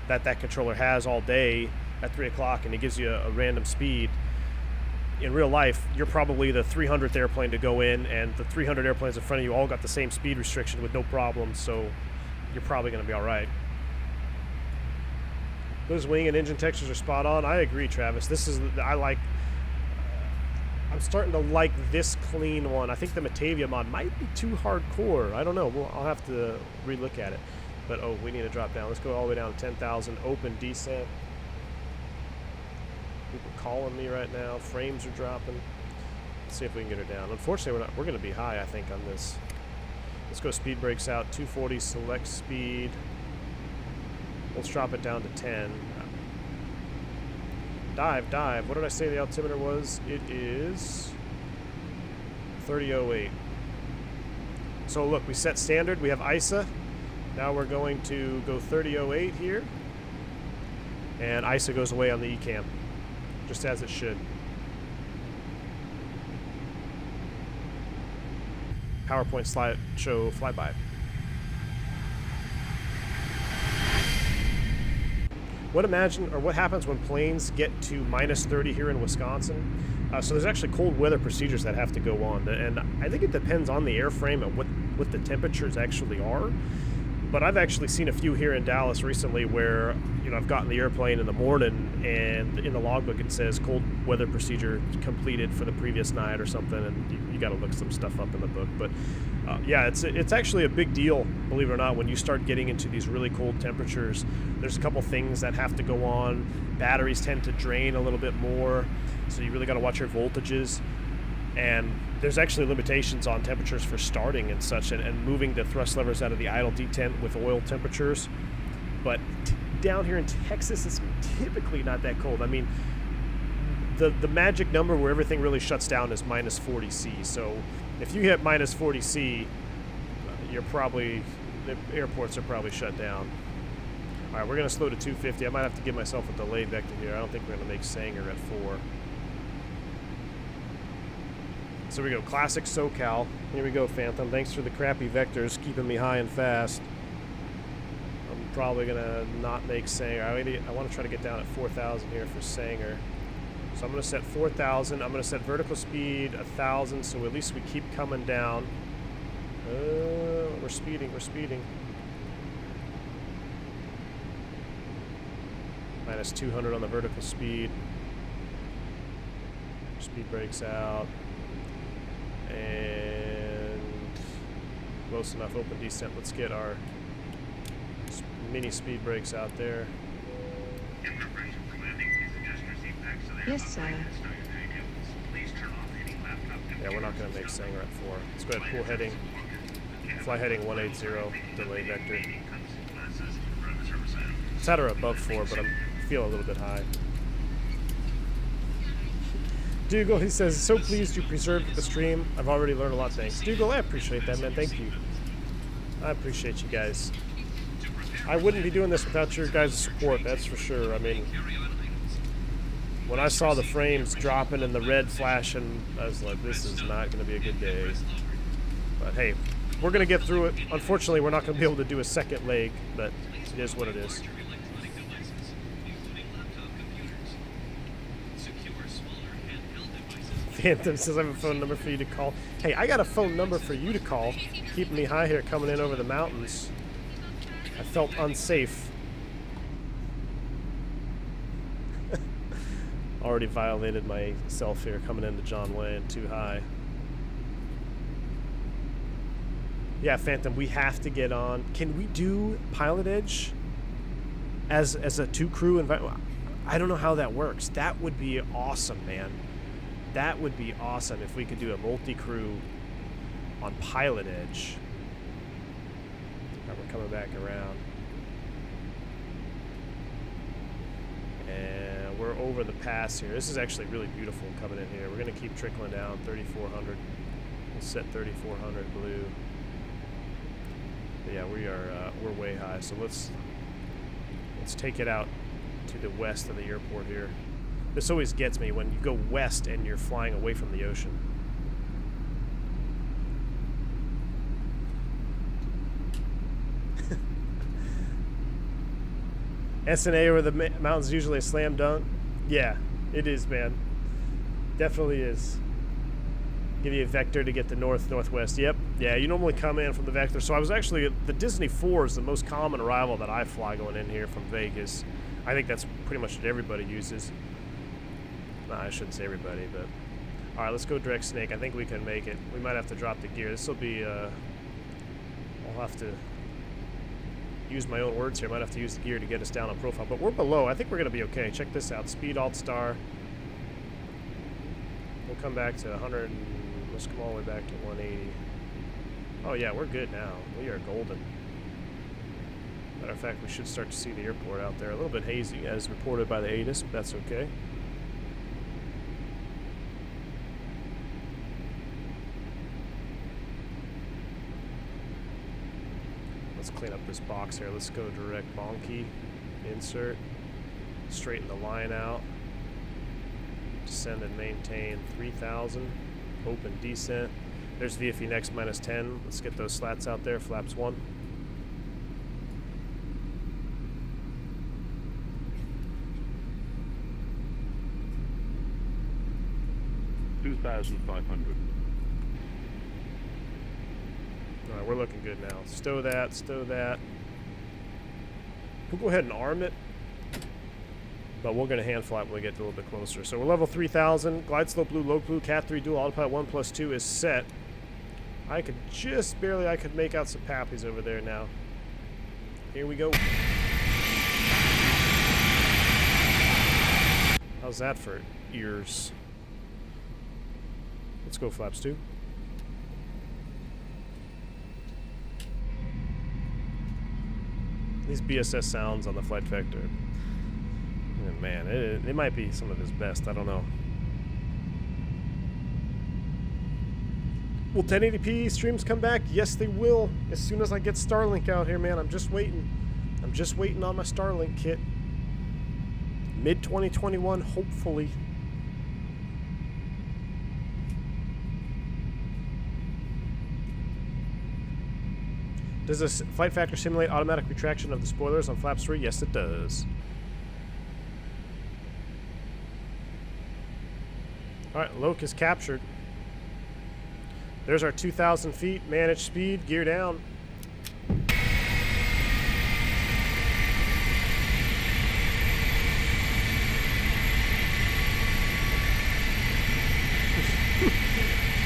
that controller has all day at 3 o'clock and it gives you a random speed, in real life you're probably the 300th airplane to go in, and the 300 airplanes in front of you all got the same speed restriction with no problem, so you're probably going to be all right. Those wing and engine textures are spot on. I agree, Travis. This is I'm starting to like this clean one. I think the Matavia mod might be too hardcore. I don't know. I'll have to relook at it. But oh, we need to drop down. Let's go all the way down to 10,000. Open descent. People calling me right now. Frames are dropping. Let's see if we can get her down. Unfortunately, we're going to be high, I think, on this. Let's go speed brakes out. 240 select speed. Let's drop it down to 10. Dive. What did I say the altimeter was? It is 3008. So look, we set standard. We have ISA. Now we're going to go 3008 here. And ISA goes away on the ECAM, just as it should. PowerPoint slideshow flyby. What happens when planes get to -30 here in Wisconsin? So there's actually cold weather procedures that have to go on, and I think it depends on the airframe and what the temperatures actually are. But I've actually seen a few here in Dallas recently where, you know, I've gotten the airplane in the morning and in the logbook it says cold weather procedure completed for the previous night or something, and you got to look some stuff up in the book. But yeah, it's actually a big deal, believe it or not, when you start getting into these really cold temperatures. There's a couple things that have to go on. Batteries tend to drain a little bit more, so you really got to watch your voltages. And there's actually limitations on temperatures for starting and such, and moving the thrust levers out of the idle detent with oil temperatures. But down here in Texas, it's typically not that cold. I mean, the magic number where everything really shuts down is -40 C. So if you hit -40 C, the airports are probably shut down. All right, we're going to slow to 250. I might have to give myself a delay vector here. I don't think we're going to make Sanger at 4. So we go, classic SoCal. Here we go, Phantom. Thanks for the crappy vectors, keeping me high and fast. probably gonna not make Sanger. I want to try to get down at 4,000 here for Sanger. So I'm gonna set 4,000. I'm gonna set vertical speed 1,000, so at least we keep coming down. We're speeding. We're speeding. Minus 200 on the vertical speed. Speed brakes out. And close enough. Open descent. Let's get our mini speed brakes out there. Yes, sir. Yeah, we're not going to make Sanger at 4. Let's go ahead and pull heading. Fly heading 180, delay vector. It's at or above 4, but I feel a little bit high. Dougal, he says, so pleased you preserved the stream. I've already learned a lot. Thanks. Dougal, I appreciate that, man. Thank you. I appreciate you guys. I wouldn't be doing this without your guys' support, that's for sure. I mean, when I saw the frames dropping and the red flashing, I was like, this is not going to be a good day. But hey, we're going to get through it. Unfortunately, we're not going to be able to do a second leg, but it is what it is. Phantom says I have a phone number for you to call. Hey, I got a phone number for you to call. Keeping me high here coming in over the mountains. I felt unsafe. Already violated myself here coming into John Way and too high. Yeah, Phantom, we have to get on. Can we do Pilot Edge as a 2-crew environment? I don't know how that works. That would be awesome, man. That would be awesome if we could do a multi-crew on Pilot Edge. Alright, we're coming back around. And we're over the pass here. This is actually really beautiful coming in here. We're going to keep trickling down 3,400. We'll set 3,400 blue. But yeah, we're way high. So let's take it out to the west of the airport here. This always gets me when you go west and you're flying away from the ocean. SNA over the mountains usually a slam dunk. Yeah, it is, man. Definitely is. Give you a vector to get to northwest. Yep. Yeah, you normally come in from the vector. So I was actually, the Disney 4 is the most common arrival that I fly going in here from Vegas. I think that's pretty much what everybody uses. Nah, I shouldn't say everybody, but... Alright, let's go direct snake. I think we can make it. We might have to drop the gear. This will be, I'll have to use my own words here. Might have to use the gear to get us down on profile. But we're below. I think we're going to be okay. Check this out. Speed Alt Star. We'll come back to 100. Let's come all the way back to 180. Oh, yeah, we're good now. We are golden. Matter of fact, we should start to see the airport out there. A little bit hazy, as reported by the ADDONS, but that's okay. Let's clean up this box here. Let's go direct bonky, insert, straighten the line out, descend and maintain 3,000, open descent. There's VFE next minus 10. Let's get those slats out there, flaps 1. $2,500. Alright, we're looking good now. Stow that, stow that. We'll go ahead and arm it, but we're going to hand flap when we get a little bit closer. So we're level 3,000. Glide slope blue, low blue, cat 3 dual, autopilot 1+2 is set. I could just barely, I could make out some pappies over there now. Here we go. How's that for ears? Let's go flaps 2. These BSS sounds on the flight vector, man, it might be some of his best. I don't know. Will 1080p streams come back? Yes, they will. As soon as I get Starlink out here, man. I'm just waiting. I'm just waiting on my Starlink kit. Mid-2021, hopefully. Does this flight factor simulate automatic retraction of the spoilers on flaps 3? Yes, it does. Alright, Loke is captured. There's our 2,000 feet, managed speed, gear down.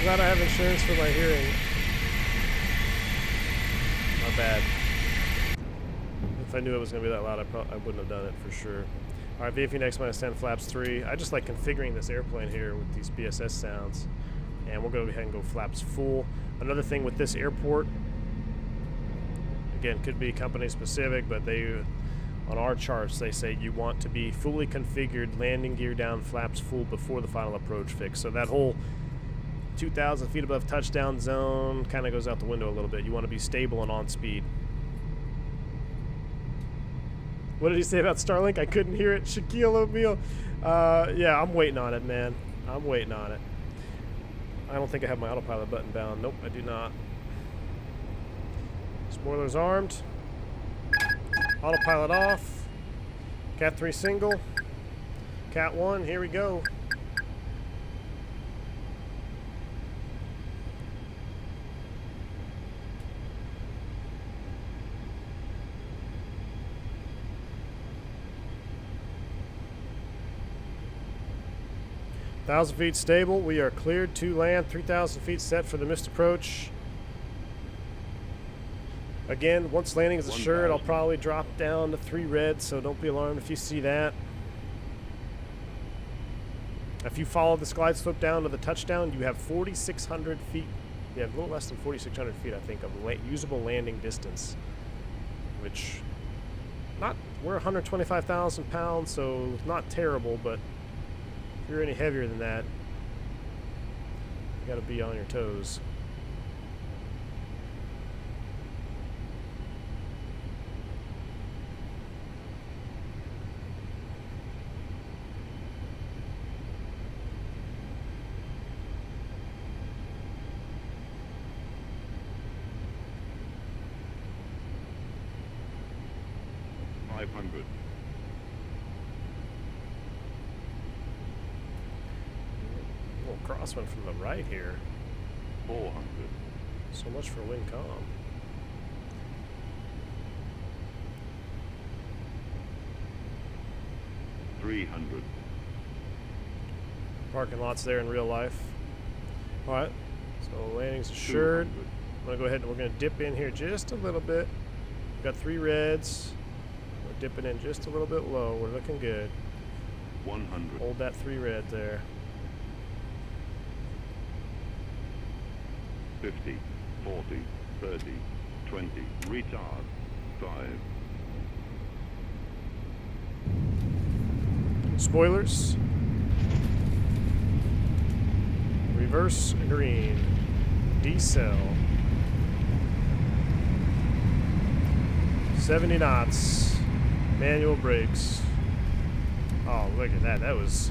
Glad I have insurance for my hearing. Not bad. If I knew it was going to be that loud, I wouldn't have done it for sure. Alright, VFU next -10 flaps 3. I just like configuring this airplane here with these BSS sounds. And we'll go ahead and go flaps full. Another thing with this airport, again, could be company specific, but they, on our charts, they say you want to be fully configured, landing gear down, flaps full before the final approach fix. So that whole 2,000 feet above touchdown zone kind of goes out the window a little bit. You want to be stable and on speed. What did he say about Starlink? I couldn't hear it. Shaquille O'Neal. Yeah, I'm waiting on it, man. I'm waiting on it. I don't think I have my autopilot button bound. Nope, I do not. Spoilers armed. Autopilot off. Cat 3 single. Cat 1, here we go. Thousand feet stable. We are cleared to land. 3,000 feet set for the missed approach. Again, once landing is assured, I'll probably drop down to 3 red, so don't be alarmed if you see that. If you follow this glide slope down to the touchdown, you have 4,600 feet. You have a little less than 4,600 feet, I think, of usable landing distance. Which, we're 125,000 pounds, so not terrible, but if you're any heavier than that, you gotta be on your toes. Crosswind from the right here. 400. So much for wind calm. $300. Parking lots there in real life. Alright, so landing's assured. I'm gonna go ahead and we're gonna dip in here just a little bit. We've got 3 reds. We're dipping in just a little bit low. We're looking good. 100. Hold that 3 red there. 50, 40, 30, 20, retard, 5. Spoilers. Reverse green. Decel. 70 knots. Manual brakes. Oh, look at that. That was...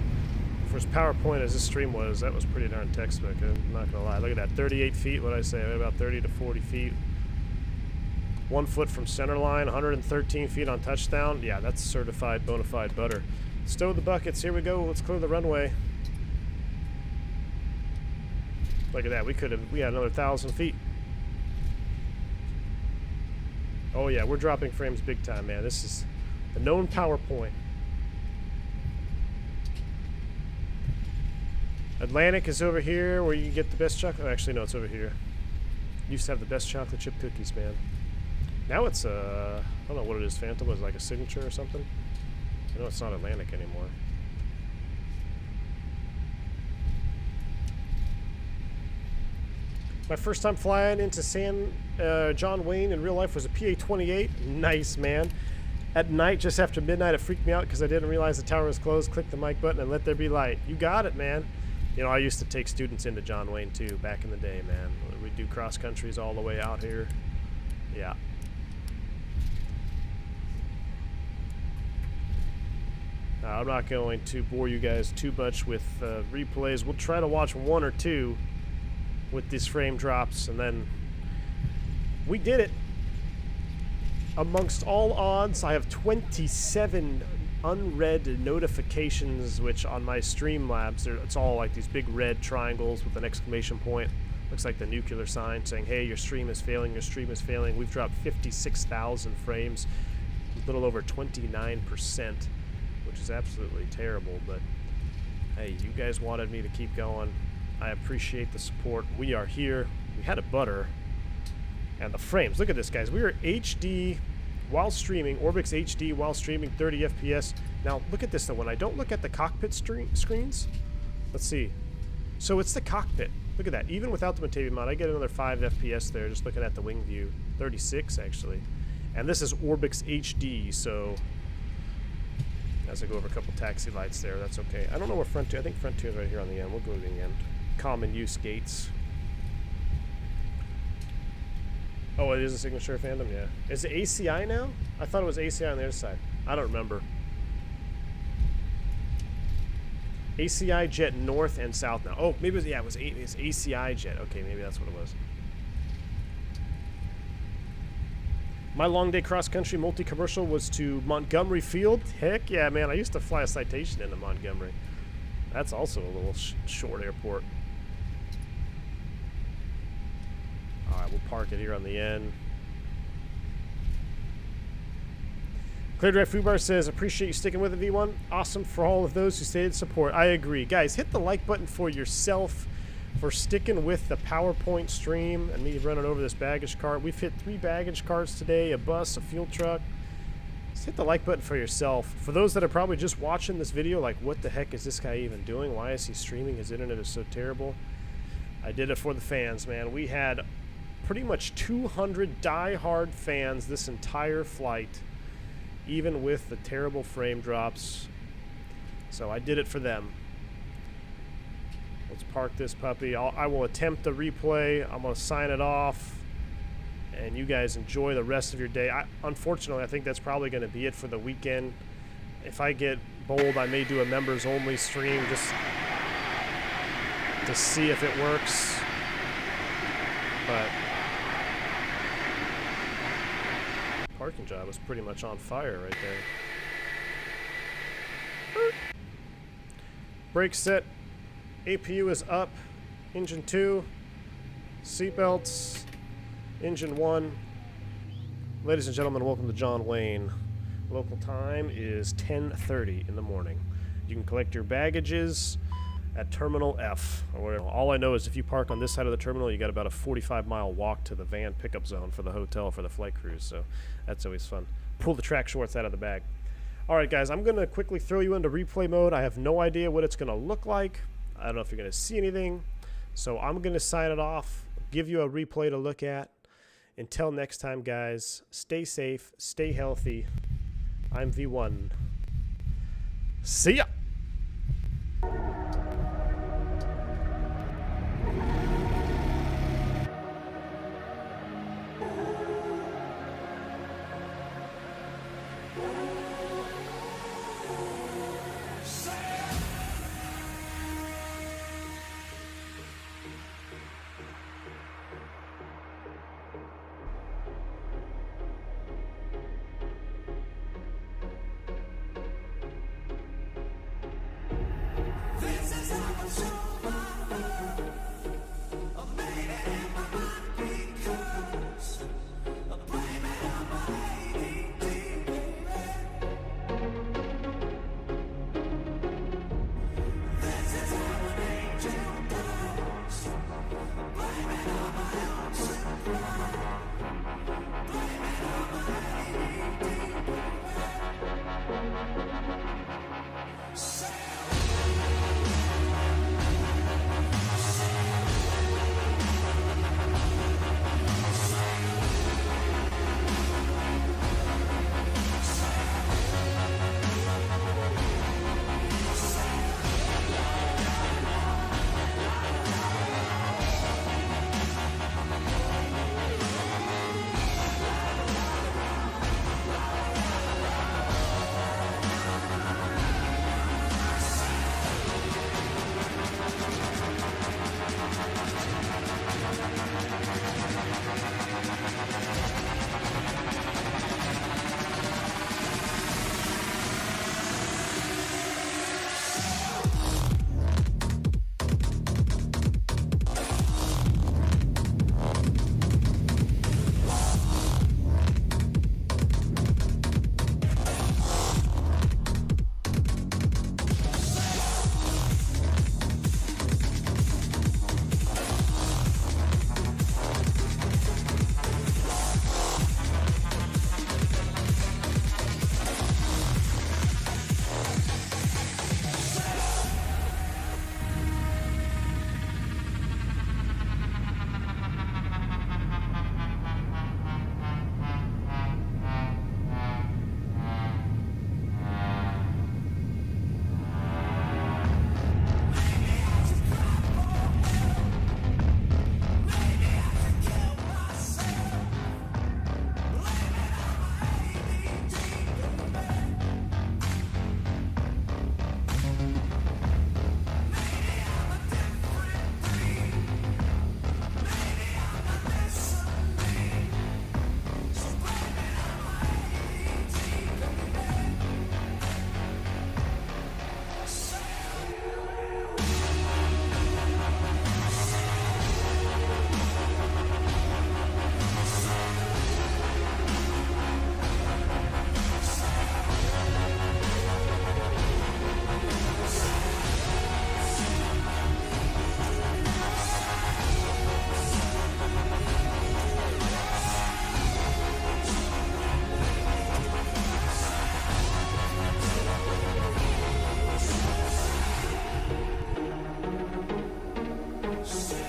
For as PowerPoint as this stream was, that was pretty darn textbook. I'm not gonna lie. Look at that, 38 feet. What did I say? About 30 to 40 feet. 1 foot from center line, 113 feet on touchdown. Yeah, that's certified bona fide butter. Stow the buckets. Here we go. Let's clear the runway. Look at that. We had another 1,000 feet. Oh yeah, we're dropping frames big time, man. This is the known PowerPoint. Atlantic is over here where you can get the best chocolate. Oh, actually, no, it's over here. Used to have the best chocolate chip cookies, man. Now it's, I don't know what it is. Phantom was like a signature or something. I know it's not Atlantic anymore. My first time flying into John Wayne in real life was a PA-28. Nice, man. At night, just after midnight, it freaked me out because I didn't realize the tower was closed. Click the mic button and let there be light. You got it, man. You know, I used to take students into John Wayne, too, back in the day, man. We'd do cross countries all the way out here. Yeah. I'm not going to bore you guys too much with replays. We'll try to watch 1 or 2 with these frame drops, and then we did it. Amongst all odds, I have 27 unread notifications, which on my Streamlabs, it's all like these big red triangles with an exclamation point. Looks like the nuclear sign saying, hey, your stream is failing, your stream is failing. We've dropped 56,000 frames, a little over 29%, which is absolutely terrible. But hey, you guys wanted me to keep going. I appreciate the support. We are here. We had a butter. And the frames, look at this, guys. We are HD while streaming, Orbix HD while streaming 30 FPS. Now, look at this, though. When I don't look at the cockpit screens, let's see. So it's the cockpit. Look at that. Even without the Matavia mod, I get another 5 FPS there just looking at the wing view. 36, actually. And this is Orbix HD, so as I go over a couple taxi lights there, that's okay. I don't know where Frontier, I think Frontier's right here on the end. We'll go to the end. Common use gates. Oh, it is a Signature Phantom? Yeah. Is it ACI now? I thought it was ACI on the other side. I don't remember. ACI jet north and south now. Oh, maybe it was, yeah, it's ACI jet. Okay, maybe that's what it was. My long day cross-country multi-commercial was to Montgomery Field. Heck yeah, man. I used to fly a Citation into Montgomery. That's also a little short airport. Alright, we'll park it here on the end. Clear Drive Fubar says, appreciate you sticking with it, V1. Awesome for all of those who stated support. I agree. Guys, hit the like button for yourself for sticking with the PowerPoint stream and me running over this baggage cart. We've hit 3 baggage carts today, a bus, a fuel truck. Just hit the like button for yourself. For those that are probably just watching this video, like, what the heck is this guy even doing? Why is he streaming? His internet is so terrible. I did it for the fans, man. We had pretty much 200 die-hard fans this entire flight, even with the terrible frame drops. So I did it for them. Let's park this puppy. I will attempt the replay. I'm going to sign it off. And you guys enjoy the rest of your day. Unfortunately, I think that's probably going to be it for the weekend. If I get bold, I may do a members-only stream just to see if it works. But parking job was pretty much on fire right there. Brake set. APU is up. Engine 2. Seatbelts. Engine 1. Ladies and gentlemen, welcome to John Wayne. Local time is 10:30 in the morning. You can collect your baggages at Terminal F or whatever. All I know is if you park on this side of the terminal, you got about a 45-mile walk to the van pickup zone for the hotel for the flight crews, so that's always fun. Pull the track shorts out of the bag. Alright guys, I'm going to quickly throw you into replay mode. I have no idea what it's going to look like. I don't know if you're going to see anything. So I'm going to sign it off, give you a replay to look at. Until next time, guys, stay safe, stay healthy. I'm V1. See ya! This Stay